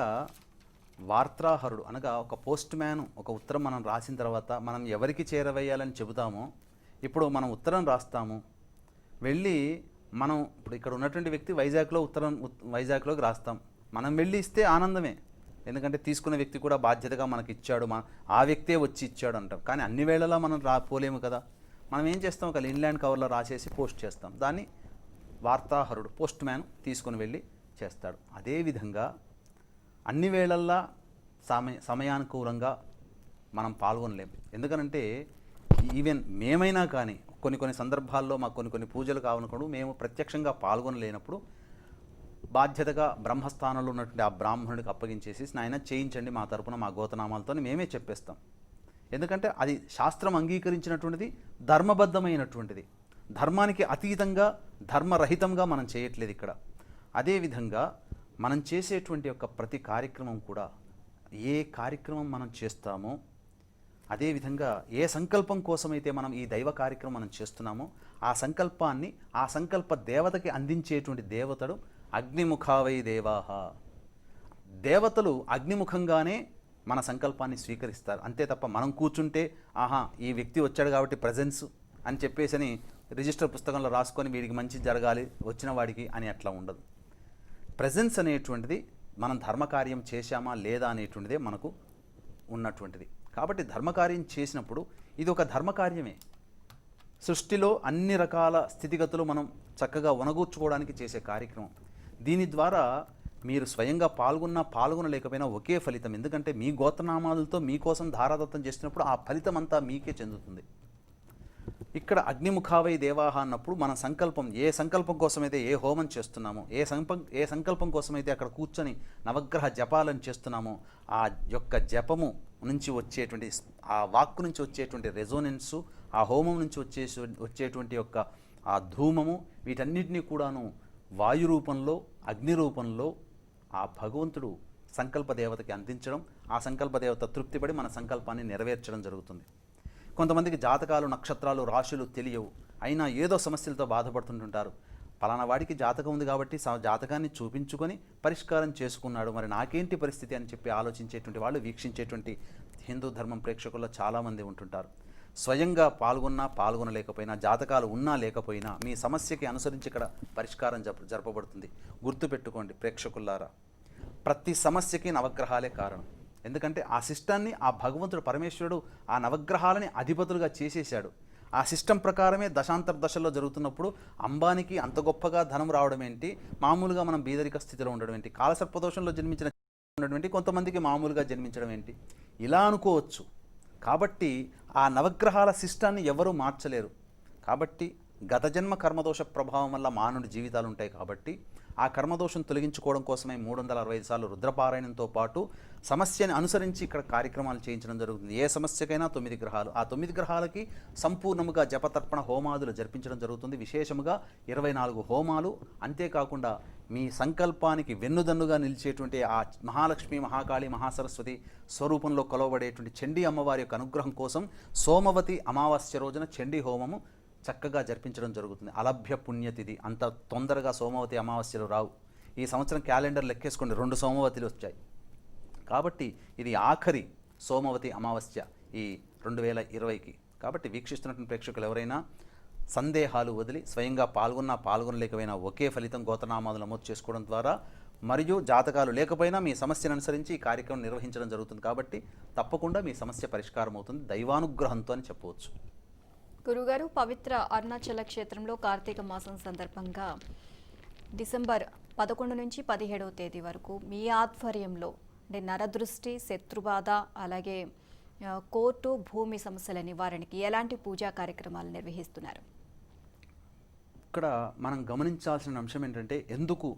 వార్తాహరుడు అనగా ఒక పోస్ట్ మ్యాన్ ఒక ఉత్తరం మనం రాసిన తర్వాత మనం ఎవరికి చేరవేయాలని చెబుతామో, ఇప్పుడు మనం ఉత్తరం రాస్తాము, వెళ్ళి మనం ఇప్పుడు ఇక్కడ ఉన్నటువంటి వ్యక్తి వైజాగ్లోకి రాస్తాం. మనం వెళ్ళి ఇస్తే ఆనందమే, ఎందుకంటే తీసుకున్న వ్యక్తి కూడా బాధ్యతగా మనకి ఇచ్చాడు, ఆ వ్యక్తే వచ్చి ఇచ్చాడు అంటాం. కానీ అన్ని వేళలా మనం పోలేము కదా. మనం ఏం చేస్తాం, ఒక ఇన్లాండ్ కవర్లో రాసేసి పోస్ట్ చేస్తాం. దాన్ని వార్తాహరుడు పోస్ట్ మ్యాన్ తీసుకుని వెళ్ళి చేస్తాడు. అదేవిధంగా అన్ని వేళల్లా సమయానుకూలంగా మనం పాల్గొనలేము. ఎందుకనంటే ఈవెన్ మేమైనా కానీ కొన్ని సందర్భాల్లో మాకు కొన్ని పూజలు కావాలనుకోండి, మేము ప్రత్యక్షంగా పాల్గొనలేనప్పుడు బాధ్యతగా బ్రహ్మస్థానంలో ఉన్నటువంటి ఆ బ్రాహ్మణుడికి అప్పగించేసి, నాయన చేయించండి మా తరపున మా గోతనామాలతో మేమే చెప్పేస్తాం. ఎందుకంటే అది శాస్త్రం అంగీకరించినటువంటిది, ధర్మబద్ధమైనటువంటిది. ధర్మానికి అతీతంగా, ధర్మరహితంగా మనం చేయట్లేదు ఇక్కడ. అదేవిధంగా మనం చేసేటువంటి యొక్క ప్రతి కార్యక్రమం కూడా, ఏ కార్యక్రమం మనం చేస్తామో, అదేవిధంగా ఏ సంకల్పం కోసమైతే మనం ఈ దైవ కార్యక్రమం మనం చేస్తున్నామో, ఆ సంకల్పాన్ని ఆ సంకల్ప దేవతకి అందించేటువంటి దేవతడు అగ్నిముఖావై దేవాహ. దేవతలు అగ్నిముఖంగానే మన సంకల్పాన్ని స్వీకరిస్తారు. అంతే తప్ప మనం కూర్చుంటే ఆహా ఈ వ్యక్తి వచ్చాడు కాబట్టి ప్రజెన్స్ అని చెప్పేసి రిజిస్టర్ పుస్తకంలో రాసుకొని వీడికి మంచి జరగాలి వచ్చిన వాడికి అని అట్లా ఉండదు. ప్రజెన్స్ అనేటువంటిది మనం ధర్మకార్యం చేశామా లేదా అనేటువంటిదే మనకు ఉన్నటువంటిది. కాబట్టి ధర్మకార్యం చేసినప్పుడు ఇది ఒక ధర్మకార్యమే. సృష్టిలో అన్ని రకాల స్థితిగతులు మనం చక్కగా వనగూర్చుకోవడానికి చేసే కార్యక్రమం. దీని ద్వారా మీరు స్వయంగా పాల్గొనలేకపోయినా ఒకే ఫలితం. ఎందుకంటే మీ గోత్రనామాలతో మీకోసం ధారాదత్తం చేసినప్పుడు ఆ ఫలితం అంతా మీకే చెందుతుంది. ఇక్కడ అగ్నిముఖావై దేవాహ అన్నప్పుడు మన సంకల్పం, ఏ సంకల్పం కోసమైతే ఏ హోమం చేస్తున్నామో, ఏ సంకల్పం కోసమైతే అక్కడ కూర్చొని నవగ్రహ జపాలను చేస్తున్నామో, ఆ యొక్క జపము నుంచి వచ్చేటువంటి, ఆ వాక్కు నుంచి వచ్చేటువంటి రెజోనెన్సు, ఆ హోమం నుంచి వచ్చేటువంటి యొక్క ఆ ధూమము, వీటన్నిటినీ కూడాను వాయు రూపంలో, అగ్ని రూపంలో ఆ భగవంతుడు సంకల్ప దేవతకి అందించడం, ఆ సంకల్ప దేవత తృప్తిపడి మన సంకల్పాన్ని నెరవేర్చడం జరుగుతుంది. కొంతమందికి జాతకాలు, నక్షత్రాలు, రాశులు తెలియవు, అయినా ఏదో సమస్యలతో బాధపడుతుంటుంటారు. పలానా వాడికి జాతకం ఉంది కాబట్టి జాతకాన్ని చూపించుకొని పరిష్కారం చేసుకున్నాడు, మరి నాకేంటి పరిస్థితి అని చెప్పి ఆలోచించేటువంటి వాళ్ళు, వీక్షించేటువంటి హిందూ ధర్మం ప్రేక్షకుల్లో చాలామంది ఉంటుంటారు. స్వయంగా పాల్గొనలేకపోయినా, జాతకాలు ఉన్నా లేకపోయినా మీ సమస్యకి అనుసరించి ఇక్కడ పరిష్కారం జరపబడుతుంది. గుర్తుపెట్టుకోండి ప్రేక్షకుల్లారా, ప్రతి సమస్యకి నవగ్రహాలే కారణం. ఎందుకంటే ఆ సిస్టాన్ని ఆ భగవంతుడు పరమేశ్వరుడు ఆ నవగ్రహాలని అధిపతులుగా చేసేశాడు. ఆ సిస్టమ్ ప్రకారమే దశాంతర దశల్లో జరుగుతున్నప్పుడు అంబానికి అంత గొప్పగా ధనం రావడం ఏంటి, మామూలుగా మనం బీదరిక స్థితిలో ఉండడం ఏంటి, కాలసర్పదోషంలో జన్మించిన ఉండడం ఏంటి, కొంతమందికి మామూలుగా జన్మించడం ఏంటి, ఇలా అనుకోవచ్చు. కాబట్టి ఆ నవగ్రహాల సిస్టాన్ని ఎవరూ మార్చలేరు. కాబట్టి గత జన్మ కర్మదోష ప్రభావం వల్ల మానవుడి జీవితాలు ఉంటాయి. కాబట్టి ఆ కర్మదోషం తొలగించుకోవడం కోసమే 365 సార్లు రుద్రపారాయణంతో పాటు సమస్యని అనుసరించి ఇక్కడ కార్యక్రమాలు చేయించడం జరుగుతుంది. ఏ సమస్యకైనా 9 గ్రహాలు, ఆ 9 గ్రహాలకి సంపూర్ణముగా జపతర్పణ హోమాదులు జరిపించడం జరుగుతుంది. విశేషముగా 24 హోమాలు. అంతేకాకుండా మీ సంకల్పానికి వెన్నుదన్నుగా నిలిచేటువంటి ఆ మహాలక్ష్మి, మహాకాళి, మహాసరస్వతి స్వరూపంలో కొలవబడేటువంటి చండీ అమ్మవారి యొక్క అనుగ్రహం కోసం సోమవతి అమావాస్య రోజున చండీ హోమము చక్కగా జరిపించడం జరుగుతుంది. అలభ్య పుణ్యతిథి, అంత తొందరగా సోమవతి అమావాస్యలు రావు. ఈ సంవత్సరం క్యాలెండర్ లెక్కేసుకోండి, 2 సోమవతిలు వచ్చాయి. కాబట్టి ఇది ఆఖరి సోమవతి అమావాస్య ఈ 2020కి. కాబట్టి వీక్షిస్తున్నటువంటి ప్రేక్షకులు ఎవరైనా సందేహాలు వదిలి స్వయంగా పాల్గొనలేకపోయినా ఒకే ఫలితం గోత్రనామాలు నమోదు చేసుకోవడం ద్వారా, మరియు జాతకాలు లేకపోయినా మీ సమస్యను అనుసరించి ఈ కార్యక్రమం నిర్వహించడం జరుగుతుంది. కాబట్టి తప్పకుండా మీ సమస్య పరిష్కారం అవుతుంది దైవానుగ్రహంతో అని చెప్పవచ్చు. గురుగారు, పవిత్ర అరుణాచల క్షేత్రంలో కార్తీక మాసం సందర్భంగా డిసెంబర్ 11 నుంచి 17వ తేదీ వరకు మీ ఆధ్వర్యంలో అంటే నరదృష్టి, శత్రుబాధ, అలాగే కోర్టు భూమి సమస్యల నివారణకి ఎలాంటి పూజా కార్యక్రమాలు నిర్వహిస్తున్నారు? ఇక్కడ మనం గమనించాల్సిన అంశం ఏంటంటే ఎందుకు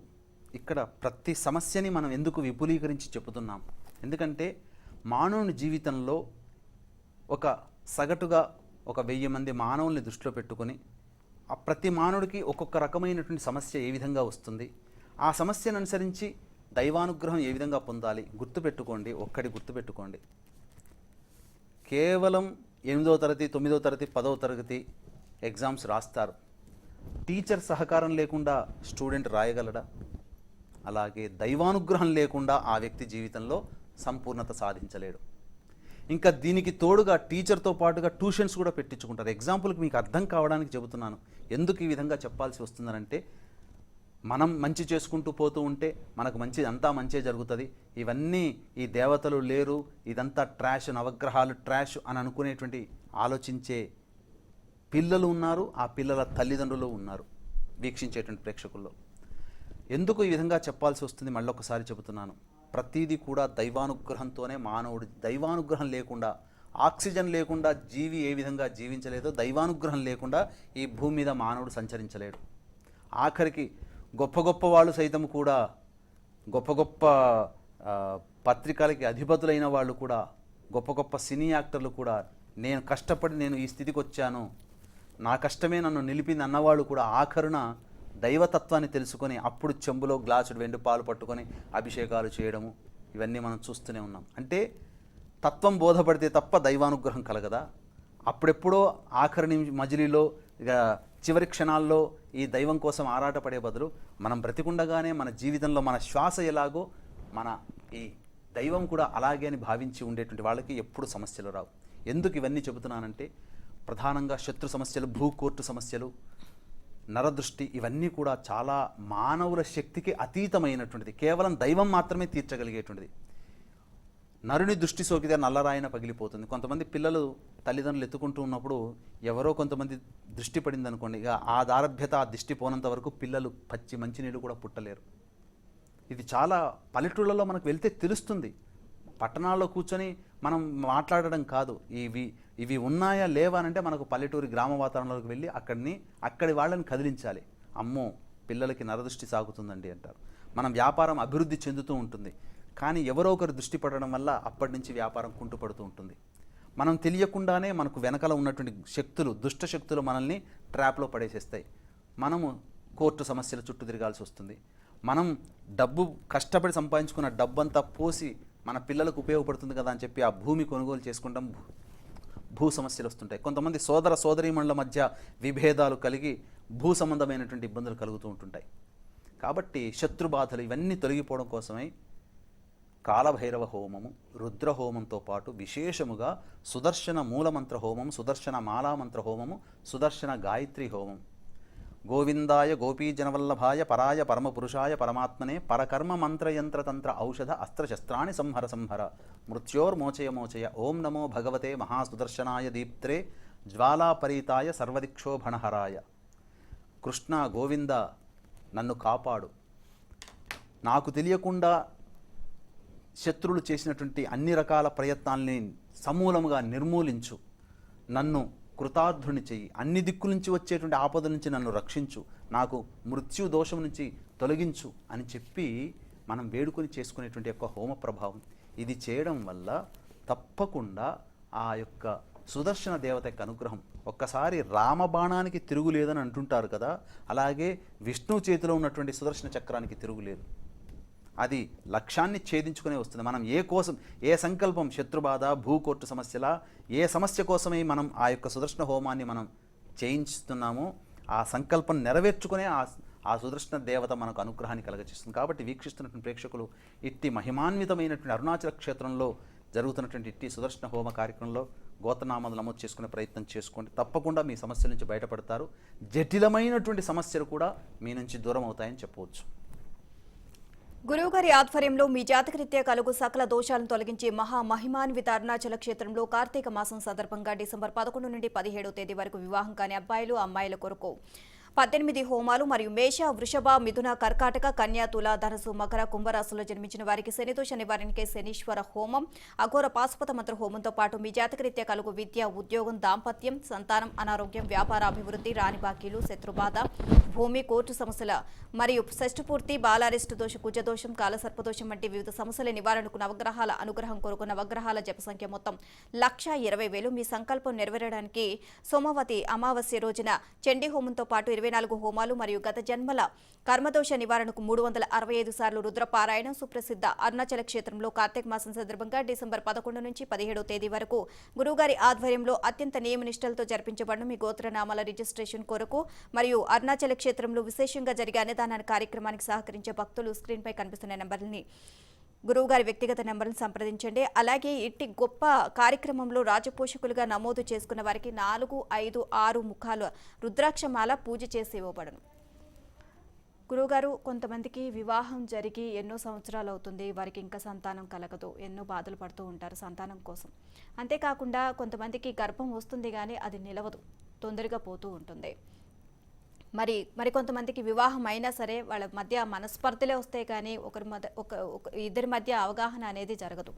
ఇక్కడ ప్రతి సమస్యని మనం ఎందుకు విపులీకరించి చెబుతున్నాం. ఎందుకంటే మానవుని జీవితంలో ఒక సగటుగా 1000 మంది మానవుల్ని దృష్టిలో పెట్టుకొని ఆ ప్రతి మానవుడికి ఒక్కొక్క రకమైనటువంటి సమస్య ఏ విధంగా వస్తుంది, ఆ సమస్యను అనుసరించి దైవానుగ్రహం ఏ విధంగా పొందాలి గుర్తుపెట్టుకోండి. కేవలం 8వ తరగతి 9వ తరగతి 10వ తరగతి ఎగ్జామ్స్ రాస్తారు. టీచర్ సహకారం లేకుండా స్టూడెంట్ రాయగలడా? అలాగే దైవానుగ్రహం లేకుండా ఆ వ్యక్తి జీవితంలో సంపూర్ణత సాధించలేడు. ఇంకా దీనికి తోడుగా టీచర్తో పాటుగా ట్యూషన్స్ కూడా పెట్టించుకుంటారు. ఎగ్జాంపుల్కి మీకు అర్థం కావడానికి చెబుతున్నాను. ఎందుకు ఈ విధంగా చెప్పాల్సి వస్తుందనంటే మనం మంచి చేసుకుంటూ పోతూ ఉంటే మనకు అంతా మంచే జరుగుతుంది. ఇవన్నీ ఈ దేవతలు లేరు, ఇదంతా ట్రాష్, నవగ్రహాలు ట్రాష్ అని అనుకునేటువంటి ఆలోచించే పిల్లలు ఉన్నారు, ఆ పిల్లల తల్లిదండ్రులు ఉన్నారు వీక్షించేటువంటి ప్రేక్షకుల్లో. ఎందుకు ఈ విధంగా చెప్పాల్సి వస్తుంది మళ్ళొకసారి చెబుతున్నాను. ప్రతిదీ కూడా దైవానుగ్రహంతోనే మానవుడు, దైవానుగ్రహం లేకుండా, ఆక్సిజన్ లేకుండా జీవి ఏ విధంగా జీవించలేదో దైవానుగ్రహం లేకుండా ఈ భూమి మీద మానవుడు సంచరించలేడు. ఆఖరికి గొప్ప వాళ్ళు సైతం కూడా, గొప్ప పత్రికలకి అధిపతులైన వాళ్ళు కూడా, గొప్ప సినీ యాక్టర్లు కూడా నేను కష్టపడి నేను ఈ స్థితికి వచ్చాను, నా కష్టమే నన్ను నిలిపింది అన్నవాళ్ళు కూడా ఆఖరున దైవతత్వాన్ని తెలుసుకొని అప్పుడు చెంబులో గ్లాసుడు వెండి పాలు పట్టుకొని అభిషేకాలు చేయడము ఇవన్నీ మనం చూస్తూనే ఉన్నాం. అంటే తత్వం బోధపడితే తప్ప దైవానుగ్రహం కలగదా? అప్పుడెప్పుడో ఆఖరి మజిలీలో ఇక చివరి క్షణాల్లో ఈ దైవం కోసం ఆరాటపడే బదులు మనం బ్రతికుండగానే మన జీవితంలో మన శ్వాస ఎలాగో మన ఈ దైవం కూడా అలాగే అని భావించి ఉండేటువంటి వాళ్ళకి ఎప్పుడు సమస్యలు రావు. ఎందుకు ఇవన్నీ చెబుతున్నానంటే ప్రధానంగా శత్రు సమస్యలు, భూకోర్టు సమస్యలు, నరదృష్టి ఇవన్నీ కూడా చాలా మానవుల శక్తికి అతీతమైనటువంటిది. కేవలం దైవం మాత్రమే తీర్చగలిగేటువంటిది. నరుని దృష్టి సోకితే నల్లరాయిన పగిలిపోతుంది. కొంతమంది పిల్లలు తల్లిదండ్రులు ఎత్తుకుంటూ ఉన్నప్పుడు ఎవరో కొంతమంది దృష్టి పడింది అనుకోండి, ఇక ఆ దారభ్యత, ఆ దృష్టి పోనంత వరకు పిల్లలు పచ్చి మంచినీళ్ళు కూడా పుట్టలేరు. ఇది చాలా పల్లెటూళ్ళలో మనకు వెళ్తే తెలుస్తుంది. పట్టణాల్లో కూర్చొని మనం మాట్లాడడం కాదు, ఇవి ఉన్నాయా లేవా అంటే మనకు పల్లెటూరి గ్రామ వాతావరణంలోకి వెళ్ళి అక్కడి వాళ్ళని కదిలించాలి. అమ్మో పిల్లలకి నరదృష్టి సాగుతుందండి అంటారు. మనం వ్యాపారం అభివృద్ధి చెందుతూ ఉంటుంది, కానీ ఎవరో ఒకరు దృష్టి పడడం వల్ల అప్పటి నుంచి వ్యాపారం కుంటుపడుతూ ఉంటుంది. మనం తెలియకుండానే మనకు వెనకాల ఉన్నటువంటి శక్తులు, దుష్ట శక్తులు మనల్ని ట్రాప్లో పడేసేస్తాయి. మనము కోర్టు సమస్యల చుట్టూ తిరగాల్సి వస్తుంది. మనం డబ్బు కష్టపడి సంపాదించుకున్న డబ్బంతా పోసి మన పిల్లలకు ఉపయోగపడుతుంది కదా అని చెప్పి ఆ భూమి కొనుగోలు చేసుకుంటాం, భూ సమస్యలు వస్తుంటాయి. కొంతమంది సోదర సోదరీమణుల మధ్య విభేదాలు కలిగి భూ సంబంధమైనటువంటి ఇబ్బందులు కలుగుతూ ఉంటుంటాయి. కాబట్టి శత్రుబాధలు ఇవన్నీ తొలగిపోవడం కోసమై కాలభైరవ హోమము, రుద్రహోమంతో పాటు విశేషముగా సుదర్శన మూలమంత్ర హోమం, సుదర్శన మాలామంత్ర హోమము, సుదర్శన గాయత్రి హోమం. గోవిందాయ గోపీజనవల్లభాయ పరాయ పరమపురుషాయ పరమాత్మనే పరకర్మ మంత్రయంత్రతంత్ర ఔషధ అస్త్రశస్త్రాణి సంహర మృత్యోర్మోచయ ఓం నమో భగవతే మహాసుదర్శనాయ దీప్త్రే జ్వాలాపరీతాయ సర్వదిక్షోభణహరాయ. కృష్ణ గోవింద నన్ను కాపాడు, నాకు తెలియకుండా శత్రువులు చేసినటువంటి అన్ని రకాల ప్రయత్నాల్ని సమూలముగా నిర్మూలించు, నన్ను కృతార్థుని చెయ్యి, అన్ని దిక్కుల నుంచి వచ్చేటువంటి ఆపద నుంచి నన్ను రక్షించు, నాకు మృత్యు దోషం నుంచి తొలగించు అని చెప్పి మనం వేడుకొని చేసుకునేటువంటి యొక్క హోమ ప్రభావం. ఇది చేయడం వల్ల తప్పకుండా ఆ యొక్క సుదర్శన దేవత యొక్క అనుగ్రహం. ఒక్కసారి రామబాణానికి తిరుగులేదని అంటుంటారు కదా, అలాగే విష్ణువు చేతిలో ఉన్నటువంటి సుదర్శన చక్రానికి తిరుగులేదు. అది లక్ష్యాన్ని ఛేదించుకునే వస్తుంది. మనం ఏ సంకల్పం, శత్రుబాధ, భూకోర్టు సమస్యల ఏ సమస్య కోసమే మనం ఆ యొక్క సుదర్శన హోమాన్ని మనం చేయించుతున్నామో ఆ సంకల్పం నెరవేర్చుకునే ఆ సుదర్శన దేవత మనకు అనుగ్రహాన్ని కలగచేస్తుంది. కాబట్టి వీక్షిస్తున్నటువంటి ప్రేక్షకులు ఇట్టి మహిమాన్వితమైనటువంటి అరుణాచల క్షేత్రంలో జరుగుతున్నటువంటి ఇట్టి సుదర్శన హోమ కార్యక్రమంలో గోత్రనామాలు నమోదు చేసుకునే ప్రయత్నం చేసుకోండి. తప్పకుండా మీ సమస్యల నుంచి బయటపడతారు. జటిలమైనటువంటి సమస్యలు కూడా మీ నుంచి దూరం అవుతాయని చెప్పవచ్చు. గురువుగారి ఆధ్వర్యంలో మీ జాతకరీత్యా కలుగు సకల దోషాలను తొలగించే మహిమాన్విత అరుణాచల క్షేత్రంలో కార్తీక మాసం సందర్భంగా డిసెంబర్ 11 నుండి 17వ తేదీ వరకు వివాహం కాని అబ్బాయిలు, అమ్మాయిల కొరకు 18 హోమాలు మరియు మేష, వృషభ, మిథున, కర్కాటక, కన్యా, తుల, ధనుసు, మకర, కుంభరాశుల్లో జన్మించిన వారికి శనిదోష నివారణకే శనీశ్వర హోమం, అఘోర పాశుపత మంత్ర హోమంతో పాటు మీ జాతకరీత్యా కలుగు విద్య, ఉద్యోగం, దాంపత్యం, సంతానం, అనారోగ్యం, వ్యాపార అభివృద్ధి, రాని బాకీలు, శత్రుబాధ, భూమి, కోర్టు సమస్యల మరియు షష్ఠపూర్తి, బాలారిష్టు దోష, కుజదోషం, కాలసర్పదోషం వంటి వివిధ సమస్యల నివారణకు నవగ్రహాల అనుగ్రహం కొరకు నవగ్రహాల జప సంఖ్య మొత్తం 1,20,000 మీ సంకల్పం నెరవేరడానికి సోమవతి అమావాస్య రోజున చండీ హోమంతో పాటు 24 హోమాలు మరియు గత జన్మల కర్మదోష నివారణకు 365 సార్లు రుద్రపారాయణం సుప్రసిద్ధ అరుణాచల క్షేత్రంలో కార్తీక మాసం సందర్భంగా డిసెంబర్ 11 నుంచి 17వ తేదీ వరకు గురువుగారి ఆధ్వర్యంలో అత్యంత నియమనిష్టలతో జరిపించబడిన మీ గోత్రనామాల రిజిస్ట్రేషన్ కొరకు మరియు అరుణాచల క్షేత్రంలో విశేషంగా జరిగే అన్నదాన కార్యక్రమానికి సహకరించే భక్తులు స్క్రీన్ పై కనిపిస్తున్న నెంబర్ని గురువుగారి వ్యక్తిగత నెంబర్ను సంప్రదించండి. అలాగే ఇట్టి గొప్ప కార్యక్రమంలో రాజపోషకులుగా నమోదు చేసుకున్న వారికి 4, 5, 6 ముఖాలు రుద్రాక్షమాల పూజ చేసి ఇవ్వబడను. గురువుగారు, కొంతమందికి వివాహం జరిగి ఎన్నో సంవత్సరాలు అవుతుంది, వారికి ఇంకా సంతానం కలగదు, ఎన్నో బాధలు పడుతూ ఉంటారు సంతానం కోసం. అంతేకాకుండా కొంతమందికి గర్భం వస్తుంది కానీ అది నిలవదు, తొందరగా పోతూ ఉంటుంది. మరికొంతమందికి వివాహం అయినా సరే వాళ్ళ మధ్య మనస్పర్ధలే వస్తాయి కానీ ఇద్దరి మధ్య అవగాహన అనేది జరగదు.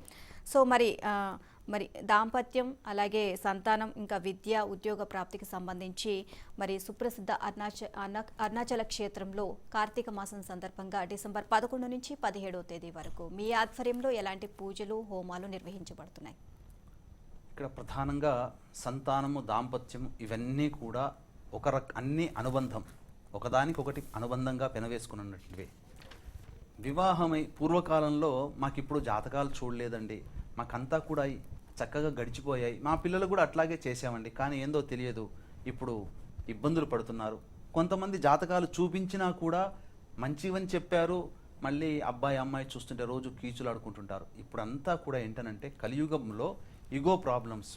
సో మరి దాంపత్యం, అలాగే సంతానం, ఇంకా విద్య, ఉద్యోగ ప్రాప్తికి సంబంధించి మరి సుప్రసిద్ధ అరుణాచల క్షేత్రంలో కార్తీక మాసం సందర్భంగా డిసెంబర్ 11 నుంచి 17వ తేదీ వరకు మీ ఆధ్వర్యంలో ఎలాంటి పూజలు, హోమాలు నిర్వహించబడుతున్నాయి? ఇక్కడ ప్రధానంగా సంతానము, దాంపత్యం ఇవన్నీ కూడా అన్ని అనుబంధం, ఒకదానికొకటి అనుబంధంగా పెనవేసుకున్నటువంటివే. వివాహమై పూర్వకాలంలో మాకిప్పుడు జాతకాలు చూడలేదండి, మాకంతా కూడా చక్కగా గడిచిపోయాయి, మా పిల్లలు కూడా అట్లాగే చేసామండి, కానీ ఏందో తెలియదు ఇప్పుడు ఇబ్బందులు పడుతున్నారు. కొంతమంది జాతకాలు చూపించినా కూడా మంచివని చెప్పారు, మళ్ళీ అబ్బాయి అమ్మాయి చూస్తుంటే రోజు కీచులు ఆడుకుంటుంటారు. ఇప్పుడంతా కూడా ఏంటనంటే కలియుగంలో ఇగో ప్రాబ్లమ్స్.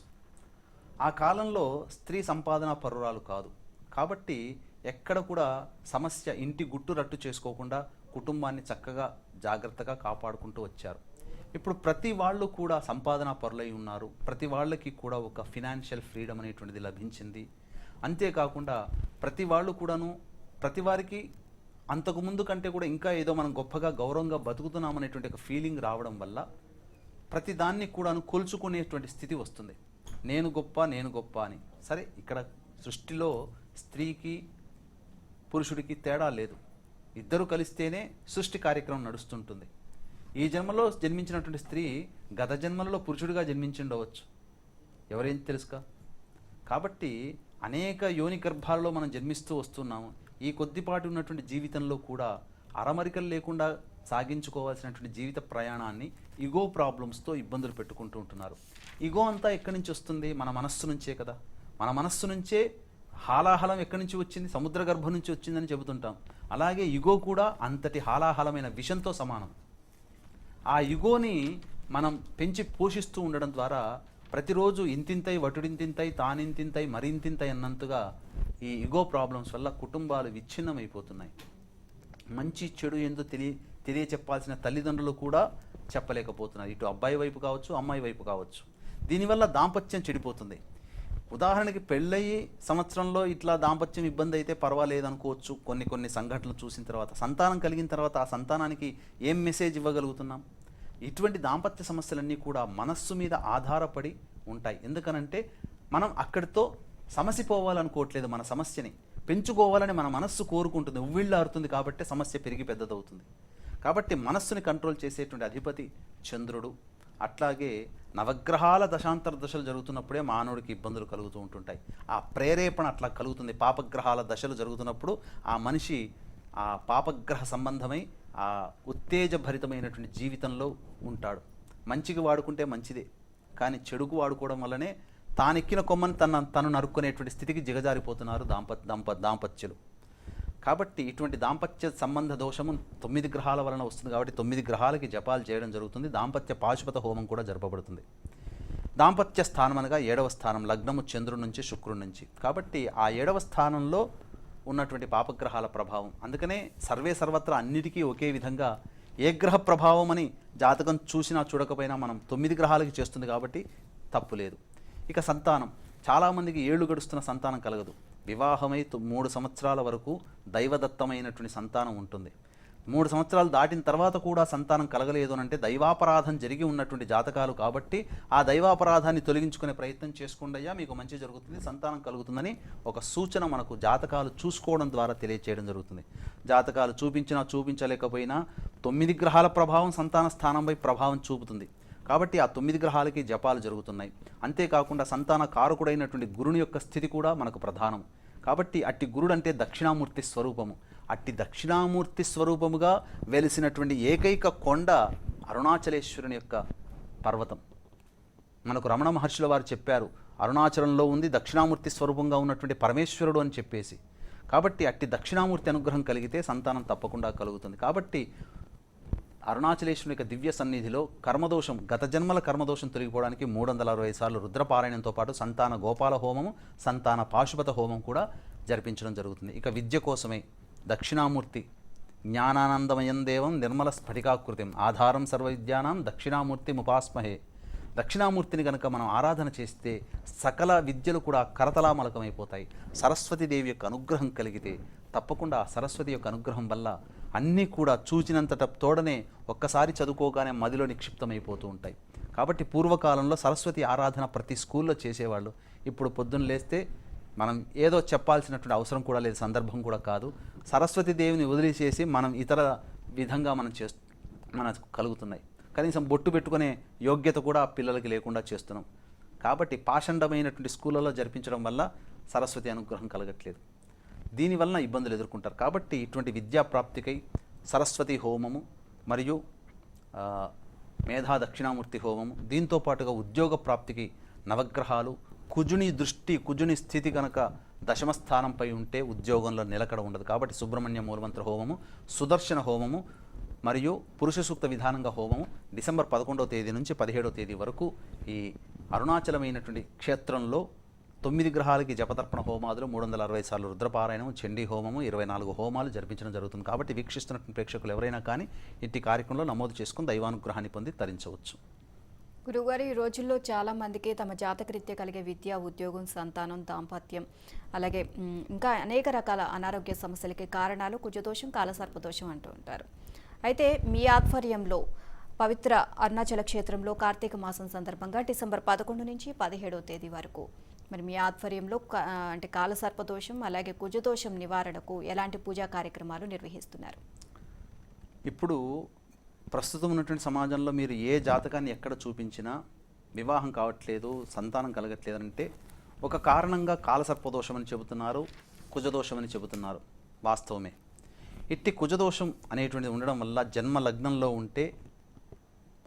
ఆ కాలంలో స్త్రీ సంపాదన పరురాలు కాదు కాబట్టి ఎక్కడ కూడా సమస్య ఇంటి గుట్టు రట్టు చేసుకోకుండా కుటుంబాన్ని చక్కగా జాగ్రత్తగా కాపాడుకుంటూ వచ్చారు. ఇప్పుడు ప్రతి వాళ్ళు కూడా సంపాదన పరులై ఉన్నారు, ప్రతి వాళ్ళకి కూడా ఒక ఫినాన్షియల్ ఫ్రీడమ్ అనేటువంటిది లభించింది. అంతేకాకుండా ప్రతి వాళ్ళు కూడాను ప్రతి వారికి అంతకుముందు కంటే కూడా ఇంకా ఏదో మనం గొప్పగా గౌరవంగా బతుకుతున్నాం అనేటువంటి ఒక ఫీలింగ్ రావడం వల్ల ప్రతి దాన్ని కూడాను కొలుచుకునేటువంటి స్థితి వస్తుంది. నేను గొప్ప అని. సరే, ఇక్కడ సృష్టిలో స్త్రీకి పురుషుడికి తేడా లేదు, ఇద్దరు కలిస్తేనే సృష్టి కార్యక్రమం నడుస్తుంటుంది. ఈ జన్మలో జన్మించినటువంటి స్త్రీ గత జన్మలలో పురుషుడిగా జన్మించిండవచ్చు, ఎవరేం తెలుసుకా. కాబట్టి అనేక యోని గర్భాలలో మనం జన్మిస్తూ వస్తున్నాము. ఈ కొద్దిపాటి ఉన్నటువంటి జీవితంలో కూడా అరమరికలు లేకుండా సాగించుకోవాల్సినటువంటి జీవిత ప్రయాణాన్ని ఇగో ప్రాబ్లమ్స్తో ఇబ్బందులు పెట్టుకుంటూ ఉంటున్నారు. ఇగో అంతా ఎక్కడి నుంచి వస్తుంది? మన మనస్సు నుంచే కదా. మన మనస్సు నుంచే హాలాహలం ఎక్కడి నుంచి వచ్చింది? సముద్ర గర్భం నుంచి వచ్చిందని చెబుతుంటాం. అలాగే ఇగో కూడా అంతటి హాలాహలమైన విషంతో సమానం. ఆ ఇగోని మనం పెంచి పోషిస్తూ ఉండడం ద్వారా ప్రతిరోజు ఇంతింతై, వటుడింతింతై, తానింతింతై, మరింతింతై అన్నంతగా ఈ ఇగో ప్రాబ్లమ్స్ వల్ల కుటుంబాలు విచ్ఛిన్నమైపోతున్నాయి. మంచి చెడు ఏందో తెలియచెప్పాల్సిన తల్లిదండ్రులు కూడా చెప్పలేకపోతున్నారు. ఇటు అబ్బాయి వైపు కావచ్చు, అమ్మాయి వైపు కావచ్చు. దీనివల్ల దాంపత్యం చెడిపోతుంది. ఉదాహరణకి పెళ్ళయి సంవత్సరంలో ఇట్లా దాంపత్యం ఇబ్బంది అయితే పర్వాలేదు అనుకోవచ్చు. కొన్ని సంఘటనలు చూసిన తర్వాత, సంతానం కలిగిన తర్వాత ఆ సంతానానికి ఏం మెసేజ్ ఇవ్వగలుగుతున్నాం? ఇటువంటి దాంపత్య సమస్యలన్నీ కూడా మనస్సు మీద ఆధారపడి ఉంటాయి. ఎందుకనంటే మనం అక్కడితో సమసిపోవాలనుకోవట్లేదు, మన సమస్యని పెంచుకోవాలని మన మనస్సు కోరుకుంటుంది, ఉవ్విళ్ళారుతుంది. కాబట్టి సమస్య పెరిగి పెద్దదవుతుంది. కాబట్టి మనస్సుని కంట్రోల్ చేసేటువంటి అధిపతి చంద్రుడు. అట్లాగే నవగ్రహాల దశాంతర దశలు జరుగుతున్నప్పుడే మానవుడికి ఇబ్బందులు కలుగుతూ ఉంటుంటాయి. ఆ ప్రేరేపణ అట్లా కలుగుతుంది. పాపగ్రహాల దశలు జరుగుతున్నప్పుడు ఆ మనిషి ఆ పాపగ్రహ సంబంధమై ఆ ఉత్తేజభరితమైనటువంటి జీవితంలో ఉంటాడు. మంచికి వాడుకుంటే మంచిదే, కానీ చెడుకు వాడుకోవడం వల్లనే తానెక్కిన కొమ్మని తను నరుక్కునేటువంటి స్థితికి దిగజారిపోతున్నారు దాంపత్యులు. కాబట్టి ఇటువంటి దాంపత్య సంబంధ దోషము 9 గ్రహాల వలన వస్తుంది. కాబట్టి 9 గ్రహాలకి జపాలు చేయడం జరుగుతుంది. దాంపత్య పాశుపత హోమం కూడా జరపబడుతుంది. దాంపత్య స్థానం అనగా 7వ స్థానం, లగ్నము చంద్రుడి నుంచి శుక్రుడి నుంచి. కాబట్టి ఆ 7వ స్థానంలో ఉన్నటువంటి పాపగ్రహాల ప్రభావం. అందుకనే సర్వత్రా అన్నిటికీ ఒకే విధంగా ఏ గ్రహ ప్రభావం అని జాతకం చూసినా చూడకపోయినా మనం 9 గ్రహాలకి చేస్తుంది కాబట్టి తప్పు లేదు. ఇక సంతానం, చాలామందికి ఏళ్ళు గడుస్తున్న సంతానం కలగదు. వివాహమై 3 సంవత్సరాల వరకు దైవదత్తమైనటువంటి సంతానం ఉంటుంది. 3 సంవత్సరాలు దాటిన తర్వాత కూడా సంతానం కలగలేదు అని అంటే దైవాపరాధం జరిగి ఉన్నటువంటి జాతకాలు కాబట్టి ఆ దైవాపరాధాన్ని తొలగించుకునే ప్రయత్నం చేసుకోండియ్యా, మీకు మంచి జరుగుతుంది, సంతానం కలుగుతుందని ఒక సూచన మనకు జాతకాలు చూసుకోవడం ద్వారా తెలియచేయడం జరుగుతుంది. జాతకాలు చూపించినా చూపించలేకపోయినా 9 గ్రహాల ప్రభావం సంతాన స్థానంపై ప్రభావం చూపుతుంది. కాబట్టి ఆ 9 గ్రహాలకి జపాలు జరుగుతున్నాయి. అంతేకాకుండా సంతాన కారకుడైనటువంటి గురుని యొక్క స్థితి కూడా మనకు ప్రధానం. కాబట్టి అట్టి గురుడు అంటే దక్షిణామూర్తి స్వరూపము. అట్టి దక్షిణామూర్తి స్వరూపముగా వెలిసినటువంటి ఏకైక కొండ అరుణాచలేశ్వరుని యొక్క పర్వతం. మనకు రమణ మహర్షుల వారు చెప్పారు, అరుణాచలంలో ఉంది దక్షిణామూర్తి స్వరూపంగా ఉన్నటువంటి పరమేశ్వరుడు అని చెప్పేసి. కాబట్టి అట్టి దక్షిణామూర్తి అనుగ్రహం కలిగితే సంతానం తప్పకుండా కలుగుతుంది. కాబట్టి అరుణాచలేశ్వరుని యొక్క దివ్య సన్నిధిలో కర్మదోషం, గత జన్మల కర్మదోషం తొలగిపోవడానికి 360 సార్లు రుద్రపారాయణంతో పాటు సంతాన గోపాల హోమము, సంతాన పాశుపత హోమం కూడా జరిపించడం జరుగుతుంది. ఇక విద్య కోసమే దక్షిణామూర్తి జ్ఞానానందమయం దేవం నిర్మల స్ఫటికాకృతిం ఆధారం సర్వవిద్యానాం దక్షిణామూర్తిముపాస్మహే. దక్షిణామూర్తిని కనుక మనం ఆరాధన చేస్తే సకల విద్యలు కూడా కరతలామలకమైపోతాయి. సరస్వతీదేవి యొక్క అనుగ్రహం కలిగితే తప్పకుండా సరస్వతి యొక్క అనుగ్రహం వల్ల అన్నీ కూడా చూచినంతట తోడనే ఒక్కసారి చదువుకోగానే మదిలో నిక్షిప్తమైపోతూ ఉంటాయి. కాబట్టి పూర్వకాలంలో సరస్వతి ఆరాధన ప్రతి స్కూల్లో చేసేవాళ్ళు. ఇప్పుడు పొద్దున్న లేస్తే మనం ఏదో చెప్పాల్సినటువంటి అవసరం కూడా లేదు, సందర్భం కూడా కాదు. సరస్వతి దేవిని వదిలిచేసి మనం ఇతర విధంగా మనకు కలుగుతున్నాయి. కనీసం బొట్టు పెట్టుకునే యోగ్యత కూడా పిల్లలకి లేకుండా చేస్తున్నాం. కాబట్టి పాషండమైనటువంటి స్కూళ్ళలో జరిపించడం వల్ల సరస్వతి అనుగ్రహం కలగట్లేదు. దీనివలన ఇబ్బందులు ఎదుర్కొంటారు. కాబట్టి ఇటువంటి విద్యా ప్రాప్తికై సరస్వతి హోమము మరియు మేధా దక్షిణామూర్తి హోమము, దీంతో పాటుగా ఉద్యోగ ప్రాప్తికి నవగ్రహాలు, కుజుని దృష్టి, కుజుని స్థితి కనుక దశమ స్థానంపై ఉంటే ఉద్యోగంలో నిలకడ ఉండదు. కాబట్టి సుబ్రహ్మణ్య మూలమంత్ర హోమము, సుదర్శన హోమము మరియు పురుష సూక్త విధానంగా హోమము డిసెంబర్ 11వ తేదీ నుంచి 17వ తేదీ వరకు ఈ అరుణాచలమైనటువంటి క్షేత్రంలో 9 గ్రహాలకి జపతర్పణ హోమాదులు, 360 సార్లు రుద్రపారాయణము, చండీ హోమము, 24 హోమాలు జరిపించడం జరుగుతుంది. కాబట్టి వీక్షిస్తున్నటువంటి ప్రేక్షకులు ఎవరైనా కానీ ఇట్టి కార్యక్రమంలో నమోదు చేసుకుని దైవానుగ్రహాన్ని పొంది తరించవచ్చు. గురుగారు, ఈ రోజుల్లో చాలా మందికి తమ జాతకరీత్యా కలిగే విద్య, ఉద్యోగం, సంతానం, దాంపత్యం, అలాగే ఇంకా అనేక రకాల అనారోగ్య సమస్యలకి కారణాలు కుజదోషం, కాలసర్పదోషం అంటూ ఉంటారు. అయితే మీ ఆధ్వర్యంలో పవిత్ర అరుణాచల క్షేత్రంలో కార్తీక మాసం సందర్భంగా డిసెంబర్ 11 నుంచి 17వ తేదీ వరకు మరి మీ ఆధ్వర్యంలో అంటే కాలసర్పదోషం అలాగే కుజదోషం నివారణకు ఎలాంటి పూజా కార్యక్రమాలు నిర్వహిస్తున్నారు? ఇప్పుడు ప్రస్తుతం ఉన్నటువంటి సమాజంలో మీరు ఏ జాతకాన్ని ఎక్కడ చూపించినా వివాహం కావట్లేదు, సంతానం కలగట్లేదంటే ఒక కారణంగా కాలసర్పదోషం అని చెబుతున్నారు, కుజదోషం అని చెబుతున్నారు. వాస్తవమే. ఇట్టి కుజదోషం అనేటువంటిది ఉండడం వల్ల జన్మ లగ్నంలో ఉంటే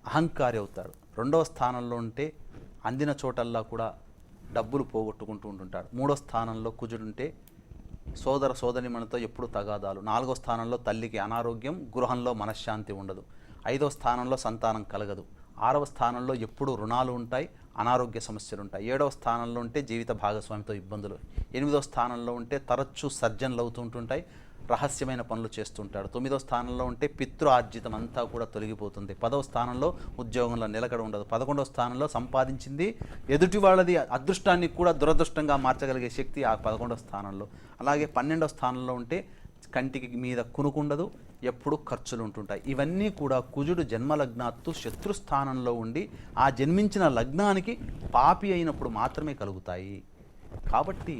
అహంకారి అవుతాడు. 2వ స్థానంలో ఉంటే అందిన చోటల్లా కూడా డబ్బులు పోగొట్టుకుంటూ ఉంటుంటాడు. 3వ స్థానంలో కుజుడుంటే సోదర సోదరిమణితో ఎప్పుడు తగాదాలు. 4వ స్థానంలో తల్లికి అనారోగ్యం, గృహంలో మనశ్శాంతి ఉండదు. 5వ స్థానంలో సంతానం కలగదు. 6వ స్థానంలో ఎప్పుడు రుణాలు ఉంటాయి, అనారోగ్య సమస్యలు ఉంటాయి. 7వ స్థానంలో ఉంటే జీవిత భాగస్వామితో ఇబ్బందులు. 8వ స్థానంలో ఉంటే తరచూ సర్జనలు అవుతూ ఉంటుంటాయి, రహస్యమైన పనులు చేస్తుంటాడు. 9వ స్థానంలో ఉంటే పితృ ఆర్జితం అంతా కూడా తొలగిపోతుంది. 10వ స్థానంలో ఉద్యోగంలో నిలకడ ఉండదు. 11వ స్థానంలో సంపాదించింది ఎదుటి వాళ్ళది అదృష్టాన్ని కూడా దురదృష్టంగా మార్చగలిగే శక్తి ఆ 11వ స్థానంలో. అలాగే 12వ స్థానంలో ఉంటే కంటికి మీద కునుకుండదు, ఎప్పుడు ఖర్చులు ఉంటుంటాయి. ఇవన్నీ కూడా కుజుడు జన్మలగ్నాత్తు శత్రుస్థానంలో ఉండి ఆ జన్మించిన లగ్నానికి పాపి అయినప్పుడు మాత్రమే కలుగుతాయి. కాబట్టి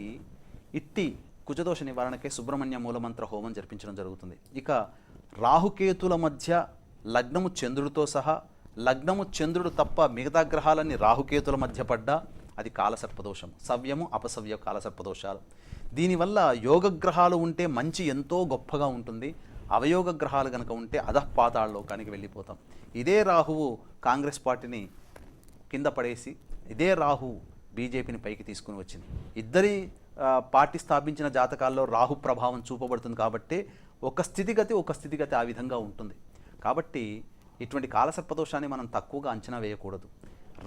ఇట్టి కుజదోష నివారణకే సుబ్రహ్మణ్య మూలమంత్ర హోమం జరిపించడం జరుగుతుంది. ఇక రాహుకేతుల మధ్య లగ్నము చంద్రుడితో సహా, లగ్నము చంద్రుడు తప్ప మిగతా గ్రహాలన్నీ రాహుకేతుల మధ్య పడ్డా అది కాలసర్పదోషం. సవ్యము అపసవ్య కాలసర్పదోషాలు. దీనివల్ల యోగగ్రహాలు ఉంటే మంచి ఎంతో గొప్పగా ఉంటుంది, అవయోగ గ్రహాలు కనుక ఉంటే అధఃపాతాళలోకానికి వెళ్ళిపోతాం. ఇదే రాహువు కాంగ్రెస్ పార్టీని కింద పడేసి, ఇదే రాహువు బీజేపీని పైకి తీసుకుని వచ్చింది. ఇద్దరి పార్టీ స్థాపించిన జాతకాల్లో రాహు ప్రభావం చూపబడుతుంది. కాబట్టి ఒక స్థితిగతి ఆ విధంగా ఉంటుంది. కాబట్టి ఇటువంటి కాలసర్పదోషాన్ని మనం తక్కువగా అంచనా వేయకూడదు.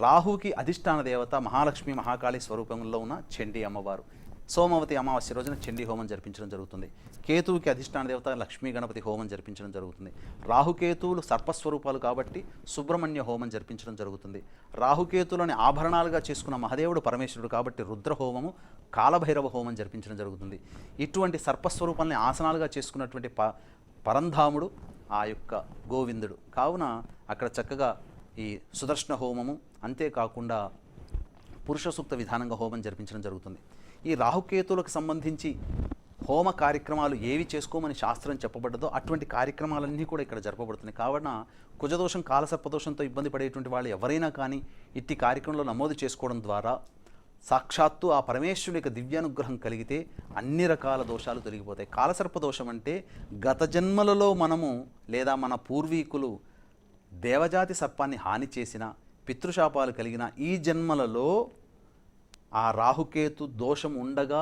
రాహుకి అధిష్టాన దేవత మహాలక్ష్మి మహాకాళి స్వరూపంలో ఉన్న చండీ అమ్మవారు. సోమవతి అమావాస్య రోజున చండీ హోమం జరిపించడం జరుగుతుంది. కేతువుకి అధిష్టాన దేవత లక్ష్మీ గణపతి హోమం జరిపించడం జరుగుతుంది. రాహుకేతువులు సర్పస్వరూపాలు కాబట్టి సుబ్రహ్మణ్య హోమం జరిపించడం జరుగుతుంది. రాహుకేతువులని ఆభరణాలుగా చేసుకున్న మహదేవుడు పరమేశ్వరుడు కాబట్టి రుద్ర హోమము, కాలభైరవ హోమం జరిపించడం జరుగుతుంది. ఇటువంటి సర్పస్వరూపాలని ఆసనాలుగా చేసుకున్నటువంటి పరంధాముడు ఆ యొక్క గోవిందుడు. కావున అక్కడ చక్కగా ఈ సుదర్శన హోమము, అంతేకాకుండా పురుష సూక్త విధానంగా హోమం జరిపించడం జరుగుతుంది. ఈ రాహుకేతువులకు సంబంధించి హోమ కార్యక్రమాలు ఏవి చేసుకోమని శాస్త్రం చెప్పబడ్డదో అటువంటి కార్యక్రమాలన్నీ కూడా ఇక్కడ జరపబడుతున్నాయి. కావున కుజదోషం, కాలసర్పదోషంతో ఇబ్బంది పడేటువంటి వాళ్ళు ఎవరైనా కానీ ఇట్టి కార్యక్రమంలో నమోదు చేసుకోవడం ద్వారా సాక్షాత్తు ఆ పరమేశ్వరుని యొక్క దివ్యానుగ్రహం కలిగితే అన్ని రకాల దోషాలు తొలగిపోతాయి. కాలసర్పదోషం అంటే గత జన్మలలో మనము లేదా మన పూర్వీకులు దేవజాతి సర్పాన్ని హాని చేసిన, పితృశాపాలు కలిగిన ఈ జన్మలలో ఆ రాహుకేతు దోషం ఉండగా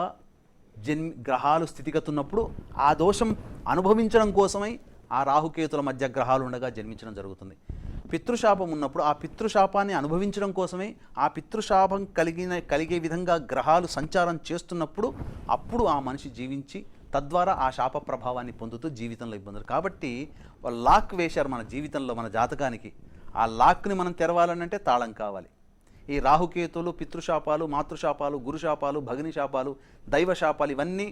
గ్రహాలు స్థితిగతున్నప్పుడు ఆ దోషం అనుభవించడం కోసమై ఆ రాహుకేతుల మధ్య గ్రహాలు ఉండగా జన్మించడం జరుగుతుంది. పితృశాపం ఉన్నప్పుడు ఆ పితృశాపాన్ని అనుభవించడం కోసమే ఆ పితృశాపం కలిగే విధంగా గ్రహాలు సంచారం చేస్తున్నప్పుడు అప్పుడు ఆ మనిషి జీవించి తద్వారా ఆ శాప ప్రభావాన్ని పొందుతూ జీవితంలో ఇబ్బందులు. కాబట్టి లాక్ వేశారు మన జీవితంలో, మన జాతకానికి. ఆ లాక్ని మనం తెరవాలనంటే తాళం కావాలి. ఈ రాహుకేతులు, పితృశాపాలు, మాతృశాపాలు, గురుశాపాలు, భగిని శాపాలు, దైవ శాపాలు ఇవన్నీ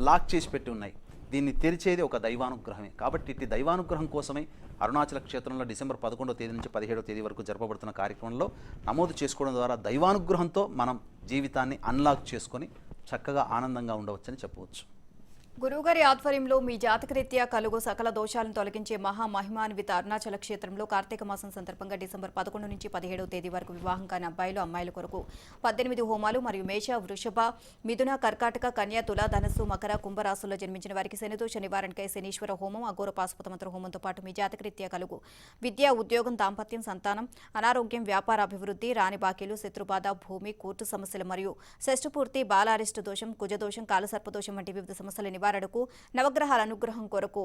లాక్ చేసి పెట్టి ఉన్నాయి. దీన్ని తెరిచేది ఒక దైవానుగ్రహమే. కాబట్టి ఇట్టి దైవానుగ్రహం కోసమే అరుణాచల క్షేత్రంలో డిసెంబర్ 11వ తేదీ నుంచి 17వ తేదీ వరకు జరపబడుతున్న కార్యక్రమంలో నమోదు చేసుకోవడం ద్వారా దైవానుగ్రహంతో మనం జీవితాన్ని అన్లాక్ చేసుకొని చక్కగా ఆనందంగా ఉండవచ్చని చెప్పవచ్చు. గురువుగారి ఆధ్వర్యంలో మీ జాతకరీత్యా కలుగు సకల దోషాలను తొలగించే మహామహిమాన్విత అరుణాచల క్షేత్రంలో కార్తీక మాసం సందర్భంగా డిసెంబర్ 11 నుంచి 17వ తేదీ వరకు వివాహం కాని అబ్బాయిలు, అమ్మాయిల కొరకు 18 హోమాలు మరియు మేష, వృషభ, మిథున, కర్కాటక, కన్య, తుల, ధనస్సు, మకర, కుంభరాశుల్లో జన్మించిన వారికి శనిదోష నివారణకై శనీశ్వర హోమం, అఘోర పాశుపతమంత్ర హోమంతో పాటు మీ జాతకరీత్యా కలుగు విద్య, ఉద్యోగం, దాంపత్యం, సంతానం, అనారోగ్యం, వ్యాపార అభివృద్ధి, రాని బాకీలు, శత్రుబాధ, భూమి, కోర్టు సమస్యలు మరియు షష్ఠపూర్తి, బాలారిష్ట దోషం, కుజదోషం, కాలసర్పదోషం వంటి వివిధ సమస్యల నివారణకు, నవగ్రహాల అనుగ్రహం కొరకు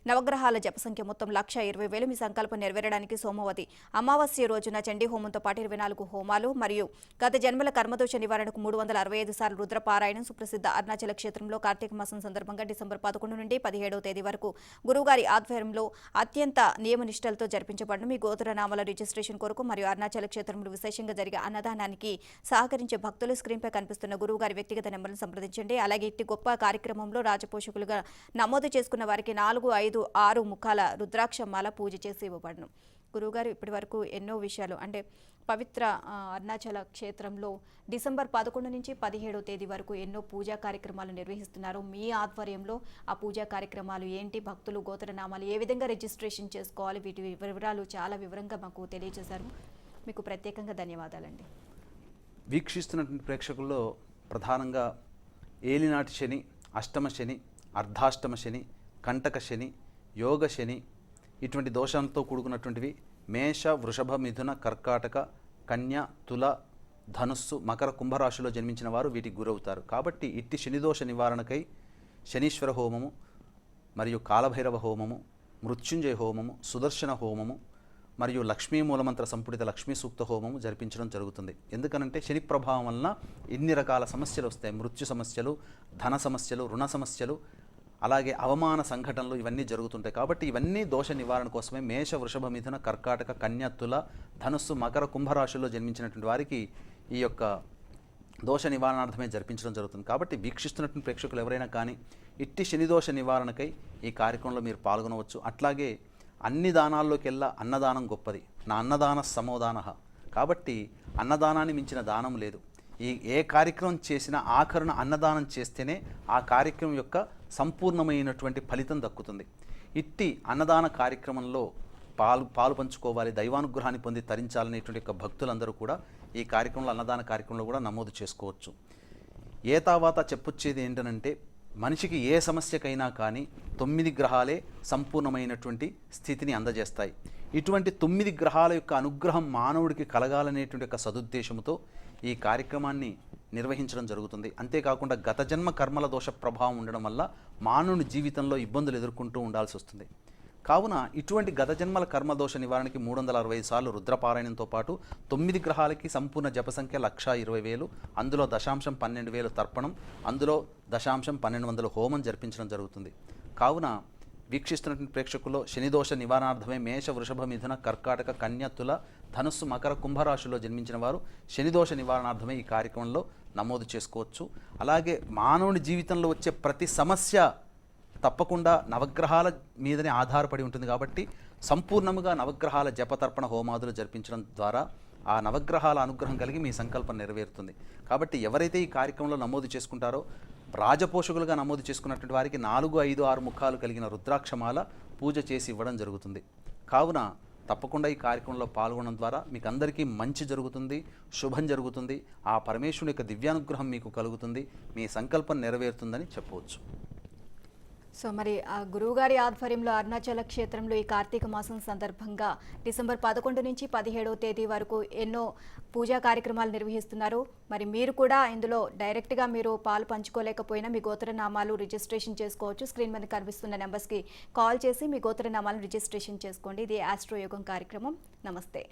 నవగ్రహాల జప సంఖ్య మొత్తం 1,20,000 మీ సంకల్పం నెరవేరడానికి సోమవతి అమావాస్య రోజున చండీ హోమంతో పాటు 24 హోమాలు మరియు గత జన్మల కర్మదోష నివారణకు 365 సార్లు రుద్రపారాయణం సుప్రసిద్ధ అరుణాచల క్షేత్రంలో కార్తీక మాసం సందర్భంగా డిసెంబర్ 11 నుండి 17వ తేదీ వరకు గురువుగారి ఆధ్వర్యంలో అత్యంత నియమనిష్టలతో జరిపించబడిన మీ గోత్రనామాల రిజిస్ట్రేషన్ కొరకు మరియు అరుణాచల క్షేత్రంలో విశేషంగా జరిగే అన్నదానానికి సహకరించే భక్తులు స్క్రీన్పై కనిపిస్తున్న గురువుగారి వ్యక్తిగత నెంబర్ను సంప్రదించండి. అలాగే ఇట్టి గొప్ప కార్యక్రమంలో రాజపోషకులుగా నమోదు చేసుకున్న వారికి 4, 5, 6 ముఖాల రుద్రాక్షమాల పూజ చేసి ఇవ్వబడును. గురువుగారు ఇప్పటి వరకు ఎన్నో విషయాలు అంటే పవిత్ర అరుణాచల క్షేత్రంలో డిసెంబర్ 11 నుంచి 17వ తేదీ వరకు ఎన్నో పూజా కార్యక్రమాలు నిర్వహిస్తున్నారు. మీ ఆధ్వర్యంలో ఆ పూజా కార్యక్రమాలు ఏంటి, భక్తులు గోత్రనామాలు ఏ విధంగా రిజిస్ట్రేషన్ చేసుకోవాలి, వీటి వివరాలు చాలా వివరంగా మాకు తెలియజేశారు. మీకు ప్రత్యేకంగా ధన్యవాదాలండి. వీక్షిస్తున్నటువంటి ప్రేక్షకుల్లో ప్రధానంగా ఏలినాటి శని, అష్టమ శని, అర్ధాష్టమ శని, కంటక శని, యోగ శని ఇటువంటి దోషాలతో కూడుకున్నటువంటివి మేష, వృషభ, మిథున, కర్కాటక, కన్య, తుల, ధనుస్సు, మకర, కుంభరాశిలో జన్మించిన వారు వీటికి గురవుతారు. కాబట్టి ఇట్టి శనిదోష నివారణకై శనీశ్వర హోమము మరియు కాలభైరవ హోమము, మృత్యుంజయ హోమము, సుదర్శన హోమము మరియు లక్ష్మీ మూలమంత్ర సంపుటిత లక్ష్మీ సూక్త హోమము జరిపించడం జరుగుతుంది. ఎందుకనంటే శని ప్రభావం వలన ఇన్ని రకాల సమస్యలు వస్తాయి. మృత్యు సమస్యలు, ధన సమస్యలు, రుణ సమస్యలు, అలాగే అవమాన సంఘటనలు ఇవన్నీ జరుగుతుంటాయి. కాబట్టి ఇవన్నీ దోష నివారణ కోసమే మేష, వృషభ, మిథున, కర్కాటక, కన్య, తుల, ధనుస్సు, మకర, కుంభరాశుల్లో జన్మించినటువంటి వారికి ఈ యొక్క దోష నివారణార్థమే జరిపించడం జరుగుతుంది. కాబట్టి వీక్షిస్తున్నటువంటి ప్రేక్షకులు ఎవరైనా కానీ ఇట్టి శనిదోష నివారణకై ఈ కార్యక్రమంలో మీరు పాల్గొనవచ్చు. అట్లాగే అన్ని దానాల్లోకెల్లా అన్నదానం గొప్పది. నా అన్నదాన సమోదాన. కాబట్టి అన్నదానాన్ని మించిన దానం లేదు. ఏ కార్యక్రమం చేసినా ఆఖరున అన్నదానం చేస్తేనే ఆ కార్యక్రమం యొక్క సంపూర్ణమైనటువంటి ఫలితం దక్కుతుంది. ఇట్టి అన్నదాన కార్యక్రమంలో పాలు పంచుకోవాలి, దైవానుగ్రహాన్ని పొంది తరించాలనేటువంటి యొక్క భక్తులందరూ కూడా ఈ కార్యక్రమంలో అన్నదాన కార్యక్రమంలో కూడా నమోదు చేసుకోవచ్చు. ఏ తావాత చెప్పొచ్చేది ఏంటనంటే మనిషికి ఏ సమస్యకైనా కానీ 9 గ్రహాలే సంపూర్ణమైనటువంటి స్థితిని అందజేస్తాయి. ఇటువంటి 9 గ్రహాల యొక్క అనుగ్రహం మానవుడికి కలగాలనేటువంటి యొక్క సదుద్దేశంతో ఈ కార్యక్రమాన్ని నిర్వహించడం జరుగుతుంది. అంతేకాకుండా గత జన్మ కర్మల దోష ప్రభావం ఉండడం వల్ల మానవుని జీవితంలో ఇబ్బందులు ఎదుర్కొంటూ ఉండాల్సి వస్తుంది. కావున ఇటువంటి గత జన్మల కర్మదోష నివారణకి 365 సార్లు రుద్రపారాయణంతో పాటు 9 గ్రహాలకి సంపూర్ణ జప సంఖ్య 1,20,000, అందులో దశాంశం 12,000 తర్పణం, అందులో దశాంశం 1,200 హోమం జరిపించడం జరుగుతుంది. కావున వీక్షిస్తున్నటువంటి ప్రేక్షకుల్లో శనిదోష నివారణార్థమే మేష, వృషభ, మిథున, కర్కాటక, కన్య, తుల, ధనుస్సు, మకర, కుంభరాశుల్లో జన్మించిన వారు శనిదోష నివారణార్థమే ఈ కార్యక్రమంలో నమోదు చేసుకోవచ్చు. అలాగే మానవుని జీవితంలో వచ్చే ప్రతి సమస్య తప్పకుండా నవగ్రహాల మీదనే ఆధారపడి ఉంటుంది కాబట్టి సంపూర్ణముగా నవగ్రహాల జపతర్పణ హోమాదులు జరిపించడం ద్వారా ఆ నవగ్రహాల అనుగ్రహం కలిగి మీ సంకల్పం నెరవేరుతుంది. కాబట్టి ఎవరైతే ఈ కార్యక్రమంలో నమోదు చేసుకుంటారో రాజపోషకులుగా నమోదు చేసుకున్నటువంటి వారికి 4, 5, 6 ముఖాలు కలిగిన రుద్రాక్షమాల పూజ చేసి ఇవ్వడం జరుగుతుంది. కావున తప్పకుండా ఈ కార్యక్రమంలో పాల్గొనడం ద్వారా మీకు అందరికీ మంచి జరుగుతుంది, శుభం జరుగుతుంది, ఆ పరమేశ్వరుని యొక్క దివ్యానుగ్రహం మీకు కలుగుతుంది, మీ సంకల్పం నెరవేరుతుందని చెప్పవచ్చు. సో మరి ఆ గురువుగారి ఆధ్వర్యంలో అరుణాచల క్షేత్రంలో ఈ కార్తీక మాసం సందర్భంగా డిసెంబర్ 11 నుంచి 17వ తేదీ వరకు ఎన్నో పూజా కార్యక్రమాలు నిర్వహిస్తున్నారు. మరి మీరు కూడా ఇందులో డైరెక్ట్గా మీరు పాలు పంచుకోలేకపోయినా మీ గోత్రనామాలు రిజిస్ట్రేషన్ చేసుకోవచ్చు. స్క్రీన్ మీద కనిపిస్తున్న నెంబర్స్కి కాల్ చేసి మీ గోత్రనామాలను రిజిస్ట్రేషన్ చేసుకోండి. ఇది ఆస్ట్రో యోగం కార్యక్రమం. నమస్తే.